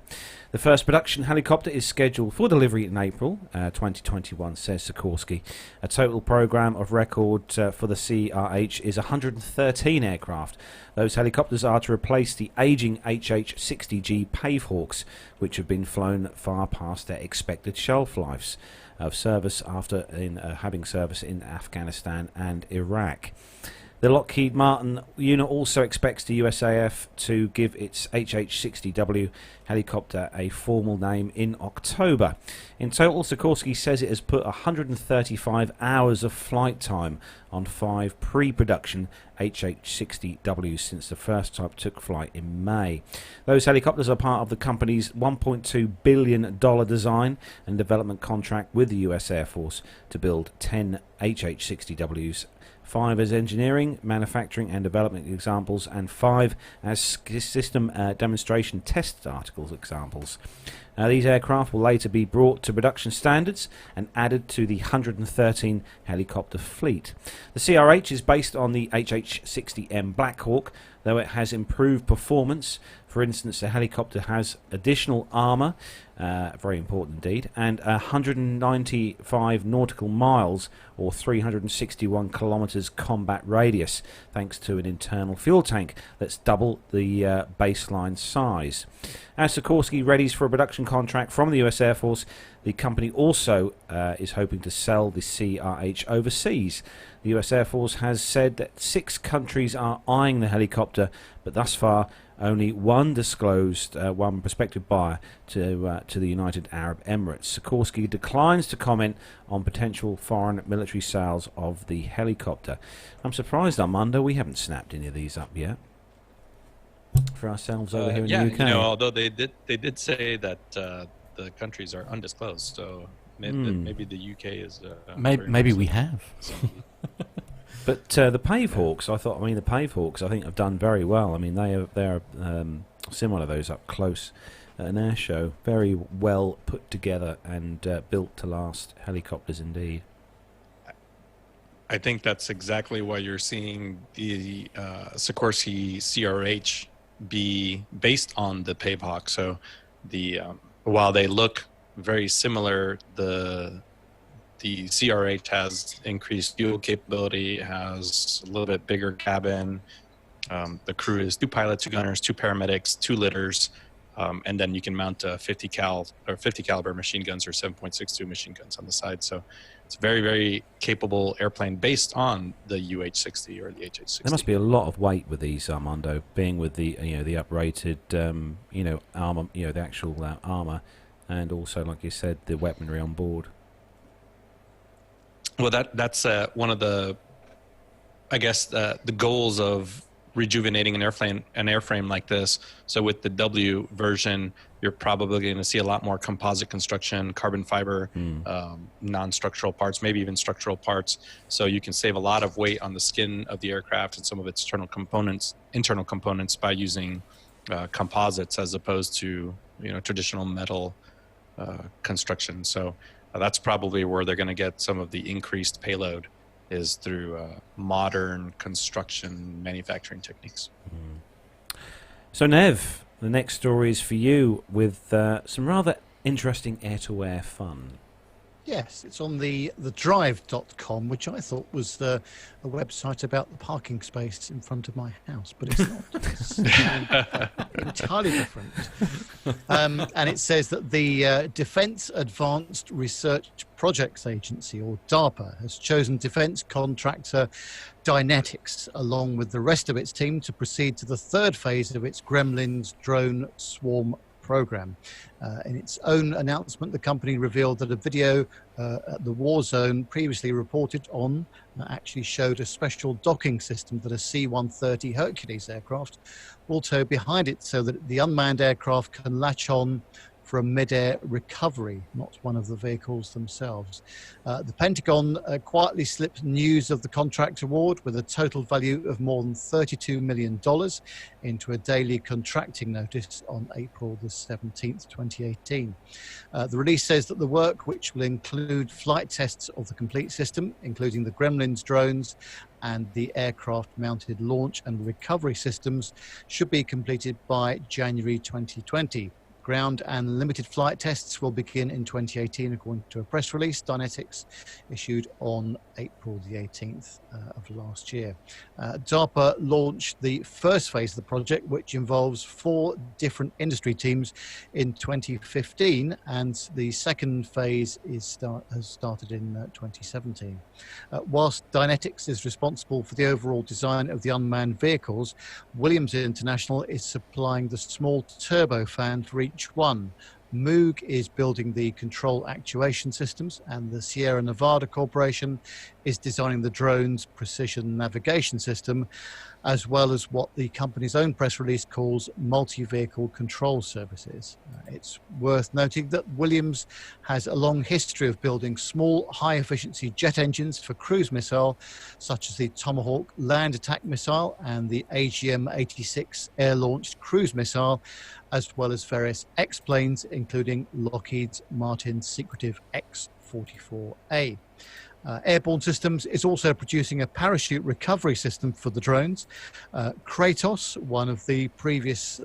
The first production helicopter is scheduled for delivery in April 2021, says Sikorsky. A total program of record for the CRH is 113 aircraft. Those helicopters are to replace the aging HH-60G Pavehawks, which have been flown far past their expected shelf lives of service after having service in Afghanistan and Iraq. The Lockheed Martin unit also expects the USAF to give its HH-60W helicopter a formal name in October. In total, Sikorsky says it has put 135 hours of flight time on 5 pre-production HH-60Ws since the first type took flight in May. Those helicopters are part of the company's $1.2 billion design and development contract with the US Air Force to build 10 HH-60Ws, 5 as engineering, manufacturing and development examples, and 5 as system demonstration test articles examples. These aircraft will later be brought to production standards and added to the 113 helicopter fleet. The CRH is based on the HH-60M Black Hawk, though it has improved performance. For instance, the helicopter has additional armour, very important indeed, and 195 nautical miles or 361 kilometres combat radius, thanks to an internal fuel tank that's double the baseline size. As Sikorsky readies for a production contract from the US Air Force, the company also is hoping to sell the CRH overseas. The US Air Force has said that 6 countries are eyeing the helicopter, but thus far only one disclosed one prospective buyer to the United Arab Emirates. Sikorsky declines to comment on potential foreign military sales of the helicopter. I'm surprised, Armando, we haven't snapped any of these up yet for ourselves over here in the UK. Although they did say that the countries are undisclosed, so maybe the UK is. Maybe we have. But the Pave Hawks, the Pave Hawks, I think have done very well. I mean, they're similar to those up close at an air show. Very well put together and built to last helicopters indeed. I think that's exactly why you're seeing the Sikorsky CRH be based on the Pave Hawk. So while they look very similar, the CRH has increased fuel capability, has a little bit bigger cabin. The crew is 2 pilots, 2 gunners, 2 paramedics, 2 litters, and then you can mount 50 caliber machine guns or 7.62 machine guns on the side. So it's a very, very capable airplane based on the UH-60 or the HH-60. There must be a lot of weight with these, Armando, being with the the uprated armor, the actual armor, and also, like you said, the weaponry on board. Well, that's one of the, I guess, the goals of rejuvenating an airframe like this. So with the W version, you're probably going to see a lot more composite construction, carbon fiber, non-structural parts, maybe even structural parts. So you can save a lot of weight on the skin of the aircraft and some of its internal components by using composites as opposed to traditional metal construction. So that's probably where they're going to get some of the increased payload, is through modern construction manufacturing techniques. So Nev, the next story is for you with some rather interesting air-to-air fun. Yes, it's on the drive.com, which I thought was a website about the parking space in front of my house, but it's not. It's entirely different. And it says that the Defence Advanced Research Projects Agency, or DARPA, has chosen defence contractor Dynetics, along with the rest of its team, to proceed to the 3rd phase of its Gremlins drone swarm program. In its own announcement, the company revealed that a video at the war zone previously reported on actually showed a special docking system that a C-130 Hercules aircraft will tow behind it, so that the unmanned aircraft can latch on for a mid-air recovery, not one of the vehicles themselves. The Pentagon quietly slipped news of the contract award with a total value of more than $32 million into a daily contracting notice on April the 17th, 2018. The release says that the work, which will include flight tests of the complete system, including the Gremlins drones and the aircraft-mounted launch and recovery systems, should be completed by January 2020. Ground and limited flight tests will begin in 2018, according to a press release Dynetics issued on April the 18th of last year. DARPA launched the 1st phase of the project, which involves 4 different industry teams, in 2015, and the 2nd phase has started in 2017. Whilst Dynetics is responsible for the overall design of the unmanned vehicles, Williams International is supplying the small turbofan for each one. Moog is building the control actuation systems, and the Sierra Nevada Corporation is designing the drone's precision navigation system, as well as what the company's own press release calls multi-vehicle control services. It's worth noting that Williams has a long history of building small, high-efficiency jet engines for cruise missile, such as the Tomahawk land attack missile and the AGM-86 air-launched cruise missile, as well as various X-planes, including Lockheed Martin's secretive X-44A. Airborne Systems is also producing a parachute recovery system for the drones. Kratos, one of the previous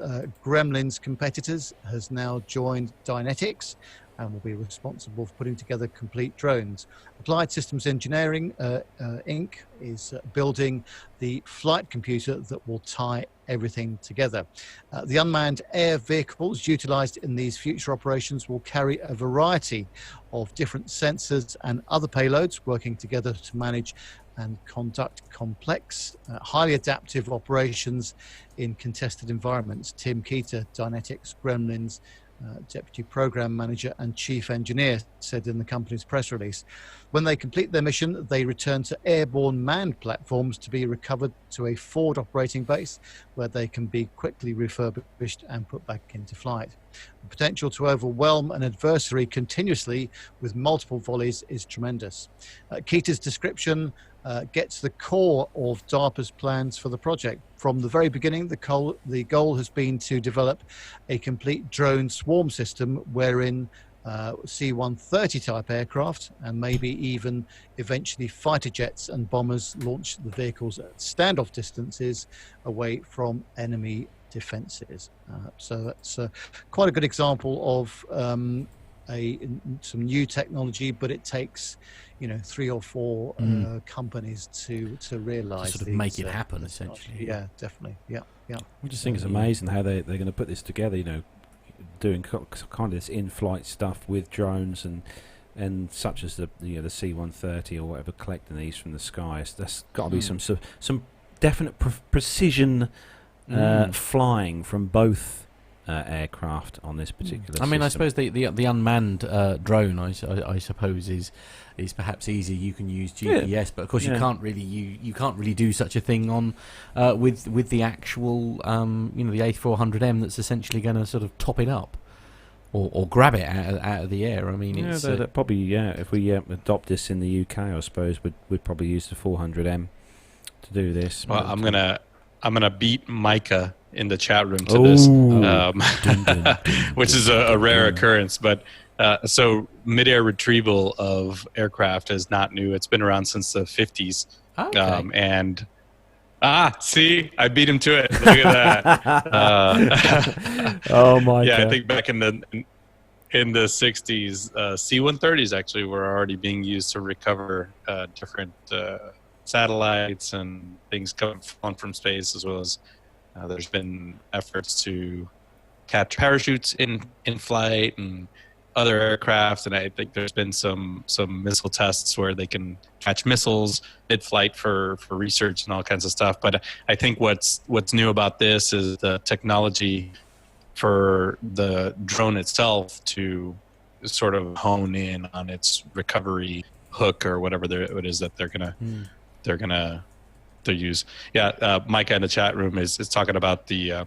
Gremlins competitors, has now joined Dynetics and will be responsible for putting together complete drones. Applied Systems Engineering, Inc. is building the flight computer that will tie everything together. The unmanned air vehicles utilised in these future operations will carry a variety of different sensors and other payloads working together to manage and conduct complex, highly adaptive operations in contested environments. Tim Keeter, Dynetics Gremlins Deputy Program Manager and Chief Engineer, said in the company's press release. When they complete their mission, they return to airborne manned platforms to be recovered to a forward operating base where they can be quickly refurbished and put back into flight. The potential to overwhelm an adversary continuously with multiple volleys is tremendous. Keita's description gets the core of DARPA's plans for the project. From the very beginning, the goal has been to develop a complete drone swarm system wherein C-130 type aircraft and maybe even eventually fighter jets and bombers launch the vehicles at standoff distances away from enemy defenses. So that's quite a good example of some new technology, but it takes 3 or 4 companies to realize to sort of make it happen, essentially. Yeah, definitely. Yeah. I just think it's amazing how they're going to put this together. Doing kind of this in-flight stuff with drones and such as the C-130 or whatever, collecting these from the skies. There's got to be some definite precision flying from both aircraft on this particular system. I mean, I suppose the unmanned drone, I suppose, is perhaps easier. You can use GPS, but of course you can't really do such a thing on with the actual the A400M that's essentially going to sort of top it up or grab it out of the air. I mean, it's probably if we adopt this in the UK, I suppose we'd probably use the 400M to do this. Well, I'm gonna beat Micah in the chat room to this, which is a rare occurrence. But so mid-air retrieval of aircraft is not new. It's been around since the 50s. Okay. See, I beat him to it. Look at that. Oh my! Yeah, God. I think back in the 60s, C-130s actually were already being used to recover different satellites and things coming from space, as well as there's been efforts to catch parachutes in flight and other aircraft, and I think there's been some missile tests where they can catch missiles mid-flight for research and all kinds of stuff. But I think what's new about this is the technology for the drone itself to sort of hone in on its recovery hook or whatever it is that they're gonna use. Yeah, Micah in the chat room is talking about the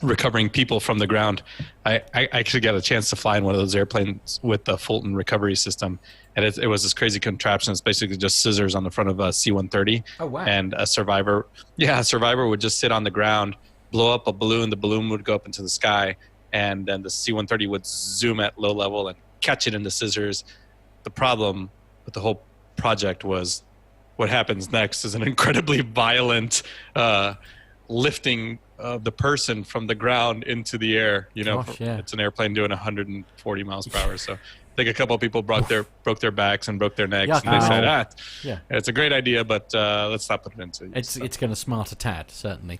recovering people from the ground. I actually got a chance to fly in one of those airplanes with the Fulton recovery system, and it was this crazy contraption. It's basically just scissors on the front of a C-130. Oh wow! And a survivor would just sit on the ground, blow up a balloon. The balloon would go up into the sky, and then the C-130 would zoom at low level and catch it in the scissors. The problem with the whole project was what happens next is an incredibly violent lifting of the person from the ground into the air. It's an airplane doing 140 miles per hour. So I think a couple of people broke their backs and broke their necks. And they said, it's a great idea, but let's not put it into use. It's going to smart a tad, certainly.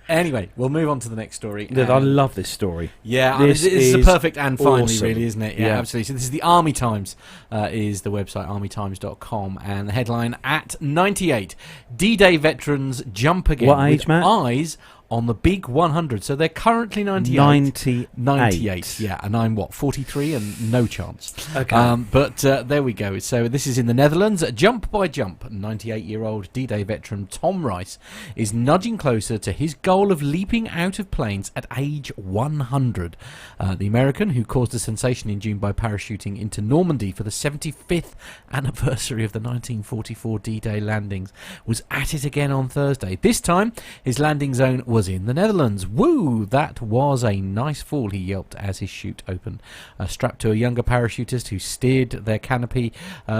Anyway, we'll move on to the next story. I love this story. Yeah, this is the perfect and finally, awesome. really, isn't it? Yeah, absolutely. So this is the Army Times, is the website, armytimes.com, and the headline, at 98, D-Day veterans jump again what age, with Matt? eyes on the big 100. So they're currently 98. 98, yeah. And I'm, 43 and no chance. Okay. But there we go. So this is in the Netherlands. Jump by jump, 98-year-old D-Day veteran Tom Rice is nudging closer to his goal of leaping out of planes at age 100. The American, who caused a sensation in June by parachuting into Normandy for the 75th anniversary of the 1944 D-Day landings, was at it again on Thursday. This time, his landing zone was in the Netherlands. Woo! That was a nice fall, he yelped as his chute opened. Strapped to a younger parachutist who steered their canopy,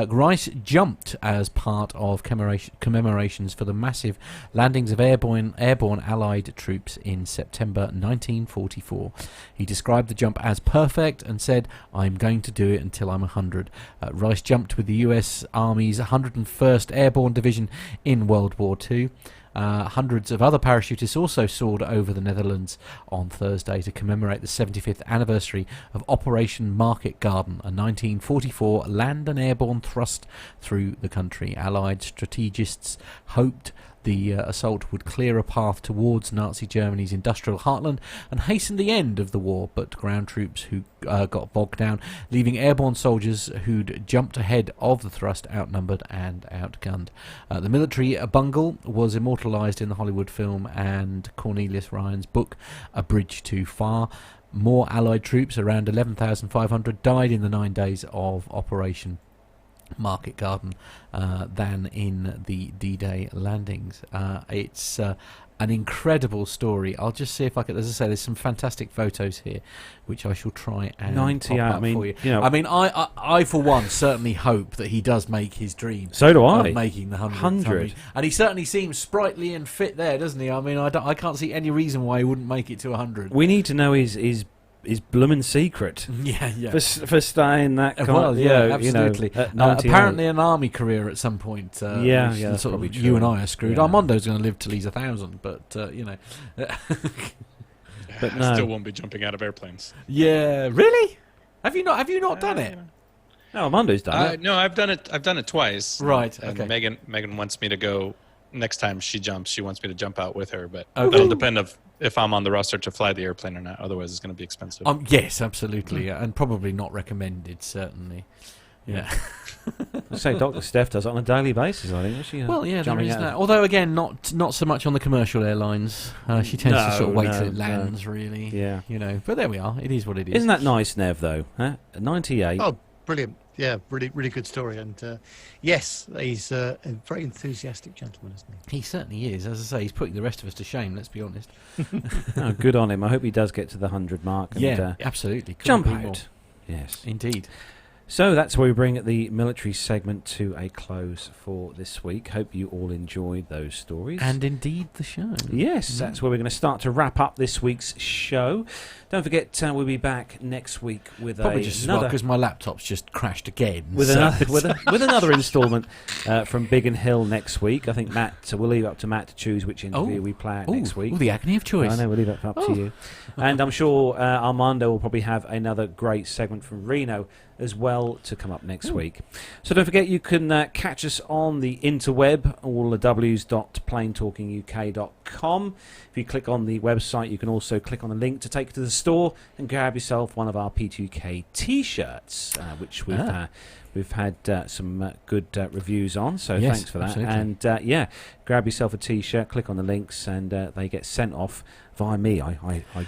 Grice jumped as part of commemorations for the massive landings of airborne Allied troops in September 1944. He described the jump as perfect and said, "I'm going to do it until I'm 100. Rice jumped with the US Army's 101st Airborne Division in World War II. Hundreds of other parachutists also soared over the Netherlands on Thursday to commemorate the 75th anniversary of Operation Market Garden, a 1944 land and airborne thrust through the country. Allied strategists hoped the assault would clear a path towards Nazi Germany's industrial heartland and hasten the end of the war, but ground troops who got bogged down, leaving airborne soldiers who'd jumped ahead of the thrust outnumbered and outgunned. The military bungle was immortalised in the Hollywood film and Cornelius Ryan's book, A Bridge Too Far. More Allied troops, around 11,500, died in the 9 days of Operation Market Garden than in the D-Day landings. It's an incredible story. I'll just see if I can, as I say, there's some fantastic photos here which I shall try and 90, pop up I mean, for you. you know, I mean, I for one certainly hope that he does make his dream. So do I. Of making the 100. 100. And he certainly seems sprightly and fit there, doesn't he? I mean, I can't see any reason why he wouldn't make it to 100. We need to know his bloomin' secret Yeah. for staying that kind Well, of, yeah, absolutely. at 98. Apparently an army career at some point. Yeah, which that's sort of probably true. you and I are screwed. Yeah. Armando's going to live till he's 1,000, but you know. But I no. still won't be jumping out of airplanes. Yeah, really? Have you not done it? No, Armando's done it. No, I've done it twice. Right. And Okay. Megan wants me to go next time she jumps. She wants me to jump out with her, but Okay. that'll depend if I'm on the roster to fly the airplane or not. Otherwise, it's going to be expensive. Yes, absolutely, and probably not recommended. Certainly. Yeah. I say Dr. Steph does it on a daily basis, I think. She, Well, yeah, there jumping is out that. of- Not again, not so much on the commercial airlines. She tends to sort of wait No, till it no. lands, really. Yeah. You know, but there we are. It is what it is. Isn't that nice, Nev, though? Huh? 98. Oh, brilliant. Yeah, really, really good story. And yes, he's a very enthusiastic gentleman, isn't he? He certainly is. As I say, he's putting the rest of us to shame, let's be honest. Oh, good on him. I hope he does get to the 100 mark. And, absolutely. Couldn't jump agree out. more. Yes. Indeed. So that's where we bring the military segment to a close for this week. Hope you all enjoyed those stories. And indeed the show. Yes, that's where we're going to start to wrap up this week's show. Don't forget, we'll be back next week with Probably just as well, another because my laptop's just crashed again. with so- another with another instalment from Big and Hill next week. I think Matt. We'll leave it up to Matt to choose which interview we play out next week. Oh, the agony of choice. I know, we'll leave it up to you. And I'm sure Armando will probably have another great segment from Reno as well to come up next week. So don't forget, you can catch us on the interweb, all the w's.planetalkinguk.com. If you click on the website, you can also click on the link to take you to the store and grab yourself one of our P2K t-shirts, which we've had some good reviews on, so Yes, thanks for that. absolutely. And grab yourself a t-shirt, click on the links, and they get sent off via me. I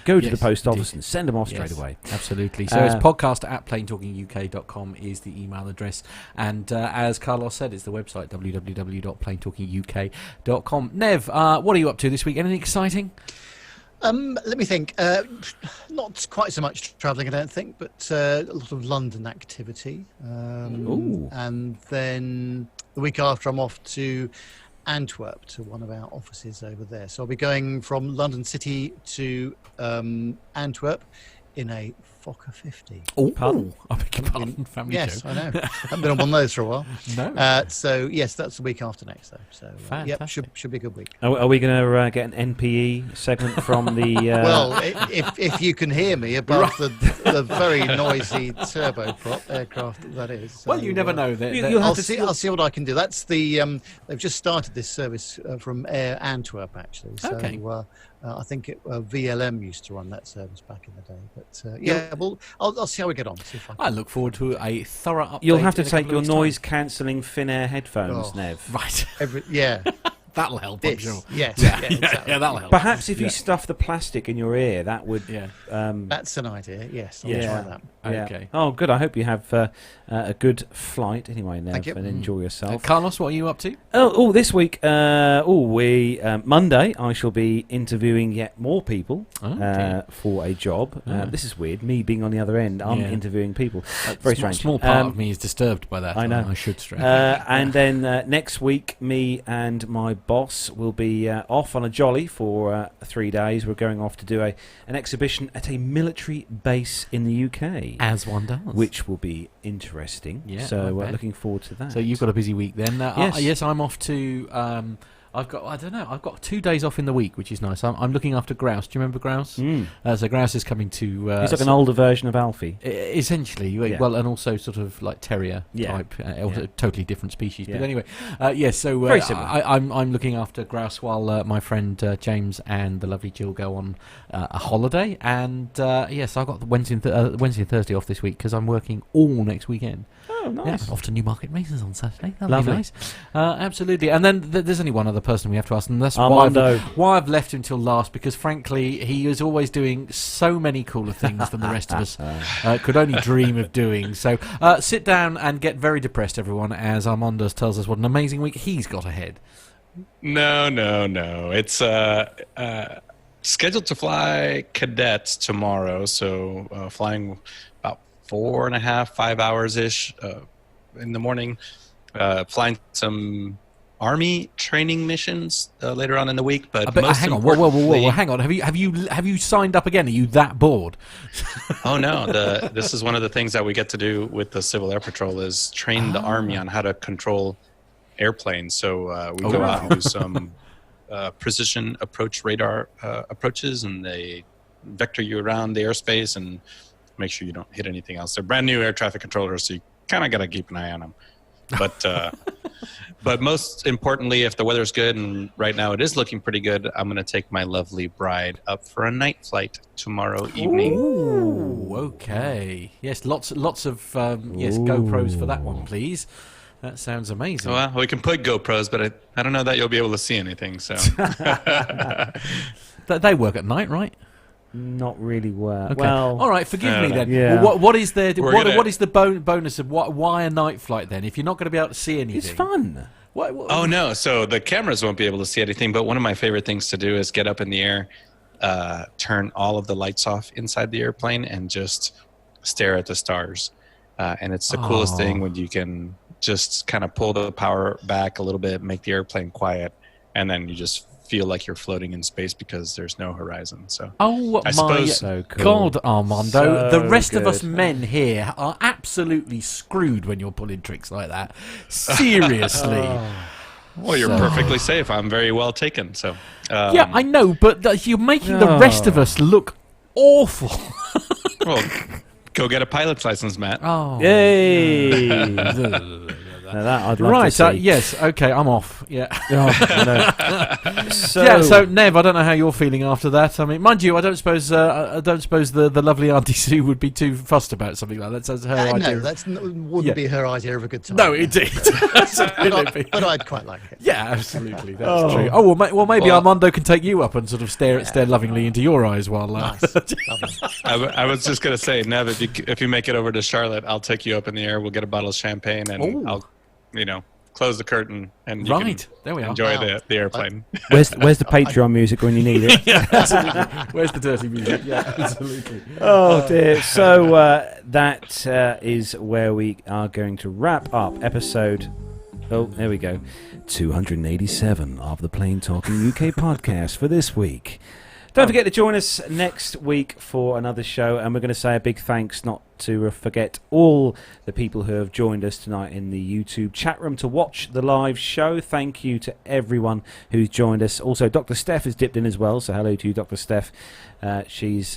go to the Yes, post office indeed. and send them off straight Yes, away. Absolutely. So it's podcast@planetalkinguk.com is the email address. And as Carlos said, it's the website, www.planetalkinguk.com. Nev, what are you up to this week? Anything exciting? Let me think. Not quite so much travelling, I don't think, but a lot of London activity. Ooh. And then the week after, I'm off to Antwerp to one of our offices over there. So I'll be going from London City to Antwerp in a Fokker 50. Oh, Pardon? I beg your pardon. Family Yes, show. I know. Haven't been on one of those for a while. No. So yes, that's the week after next, though. So yep, Fantastic. should be a good week. Are we going to get an NPE segment from the... Well, if you can hear me above the very noisy turboprop aircraft that is. So, Well, you never know. you'll have I'll see what I can do. That's the they've just started this service from Air Antwerp actually. So Okay. I think VLM used to run that service back in the day. But well, I'll see how we get on. See if I look forward to a thorough update. You'll have to in a take couple your of weeks' time. noise-cancelling Finnair headphones, Oh. Nev. Right. yeah. That'll help, I'm this. sure. Yes. Yeah, Exactly. yeah, that'll help. Perhaps if you stuff the plastic in your ear, that would. Yeah. That's an idea. Yes, I'll Yeah. try that. Yeah. Okay. Oh, good. I hope you have a good flight anyway, Nev, Thank you. and enjoy yourself. Carlos, what are you up to? This week, Monday, I shall be interviewing yet more people for a job. This is weird. Me being on the other end, I'm interviewing people. Very strange. A small part of me is disturbed by that. I know. I should stress. And then next week, me and my boss will be off on a jolly for 3 days. We're going off to do an exhibition at a military base in the UK. As one does. Which will be interesting. Yeah, so I bet. looking forward to that. So you've got a busy week then. Yes. Yes, I'm off to... I've got 2 days off in the week, which is nice. I'm looking after Grouse. Do you remember Grouse? So Grouse is coming to... He's like an older version of Alfie. Essentially, Yeah. well, and also sort of like terrier type, totally different species. Yeah. But anyway, so Very similar. I'm looking after Grouse while my friend James and the lovely Jill go on a holiday. And so I've got Wednesday and Thursday off this week because I'm working all next weekend. Oh, nice. Yeah, off to Newmarket Races on Saturday. That'll Lovely. be nice. Absolutely. And then there's only one other person we have to ask, and that's Armando. why I've left him till last, because frankly, he is always doing so many cooler things than the rest of us could only dream of doing. So sit down and get very depressed, everyone, as Armando tells us what an amazing week he's got ahead. No. It's scheduled to fly cadets tomorrow, so flying about 4.5, 5 hours-ish in the morning, flying some Army training missions later on in the week. But hang on, whoa, hang on. Have you signed up again? Are you that bored? Oh no, this is one of the things that we get to do with the Civil Air Patrol is train the Army on how to control airplanes. So we go out and do some precision approach radar approaches, and they vector you around the airspace and make sure you don't hit anything else. They're brand new air traffic controllers, so you kind of got to keep an eye on them. But most importantly, if the weather's good, and right now it is looking pretty good, I'm going to take my lovely bride up for a night flight tomorrow evening. Ooh, okay. Yes, lots of GoPros for that one, please. That sounds amazing. Well, we can put GoPros, but I don't know that you'll be able to see anything. So They work at night, right? Not really work. Okay. Well, all right, forgive me then. Yeah. Well, what is the bonus of why a night flight then? If you're not going to be able to see anything, it's fun. What? Oh no! So the cameras won't be able to see anything. But one of my favorite things to do is get up in the air, turn all of the lights off inside the airplane, and just stare at the stars. And it's the coolest thing when you can just kind of pull the power back a little bit, make the airplane quiet, and then you just feel like you're floating in space because there's no horizon. So I suppose So cool. God, Armando, So the rest of good. us men here are absolutely screwed when you're pulling tricks like that. Seriously. well, you're perfectly safe. I'm very well taken. So Yeah, I know, but you're making the rest of us look awful. well, go get a pilot's license, Matt. Oh. Yay! Now that I'd love Right, to see. yes, okay, I'm off. Yeah. I know. So Nev, I don't know how you're feeling after that. I mean, mind you, I don't suppose the lovely Auntie Sue would be too fussed about something like that. That's her idea. No, that wouldn't be her idea of a good time. No, indeed. Absolutely. But I'd quite like it. Yeah, absolutely. That's true. Oh well, maybe Armando can take you up and sort of stare lovingly into your eyes while. Nice. Lovely. I was just gonna say, Nev, if you make it over to Charlotte, I'll take you up in the air. We'll get a bottle of champagne, and I'll, close the curtain, and you can there we are. enjoy the airplane. where's the Patreon music when you need it? Yeah, absolutely. Where's the dirty music? Yeah, absolutely. Oh dear. So that is where we are going to wrap up episode. Oh, there we go. 287 of the Plain Talking UK podcast for this week. Don't forget to join us next week for another show, and we're going to say a big thanks, not to forget all the people who have joined us tonight in the YouTube chat room to watch the live show. Thank you to everyone who's joined us. Also, Dr. Steph has dipped in as well, so hello to you, Dr. Steph. She's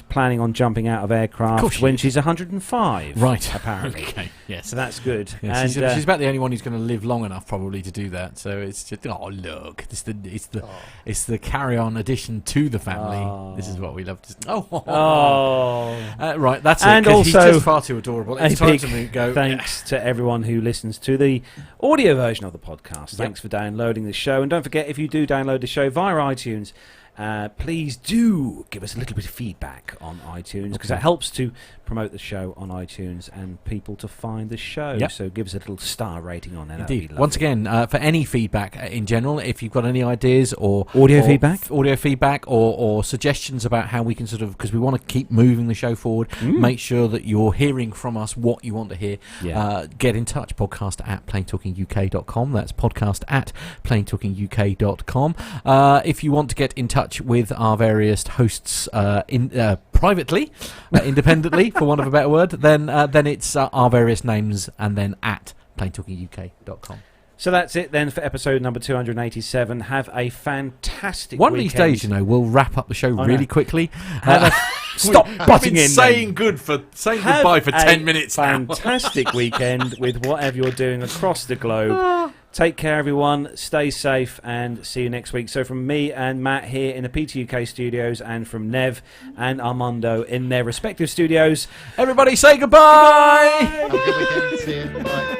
planning on jumping out of aircraft when she's 105. Right. Apparently. Okay. Yes. So that's good. Yeah, and she's about the only one who's going to live long enough, probably, to do that. So it's just look, it's the carry-on addition to the family. This is what we love to. Right, that's it. And Also, He's So, just far too adorable. a It's time big to go. thanks to everyone who listens to the audio version of the podcast. Thanks for downloading the show. And don't forget, if you do download the show via iTunes, please do give us a little bit of feedback on iTunes, because that helps to promote the show on iTunes and people to find the show. Yep. So give us a little star rating on there. That'd be Indeed. lovely. Once again, for any feedback in general, if you've got any ideas or Audio feedback? or suggestions about how we can sort of, because we want to keep moving the show forward, make sure that you're hearing from us what you want to hear. Yeah. Get in touch, podcast@planetalkinguk.com. That's podcast@planetalkinguk.com. If you want to get in touch with our various hosts privately, independently, for want of a better word, then it's our various names and then at planetalkinguk.com. So that's it then for episode number 287. Have a fantastic One of weekend. these days, we'll wrap up the show really quickly. Stop butting in. Saying goodbye for 10 minutes now. Fantastic weekend with whatever you're doing across the globe. Take care, everyone. Stay safe, and see you next week. So from me and Matt here in the PTUK studios, and from Nev and Armando in their respective studios, everybody say goodbye. Have a good weekend. See you. Bye.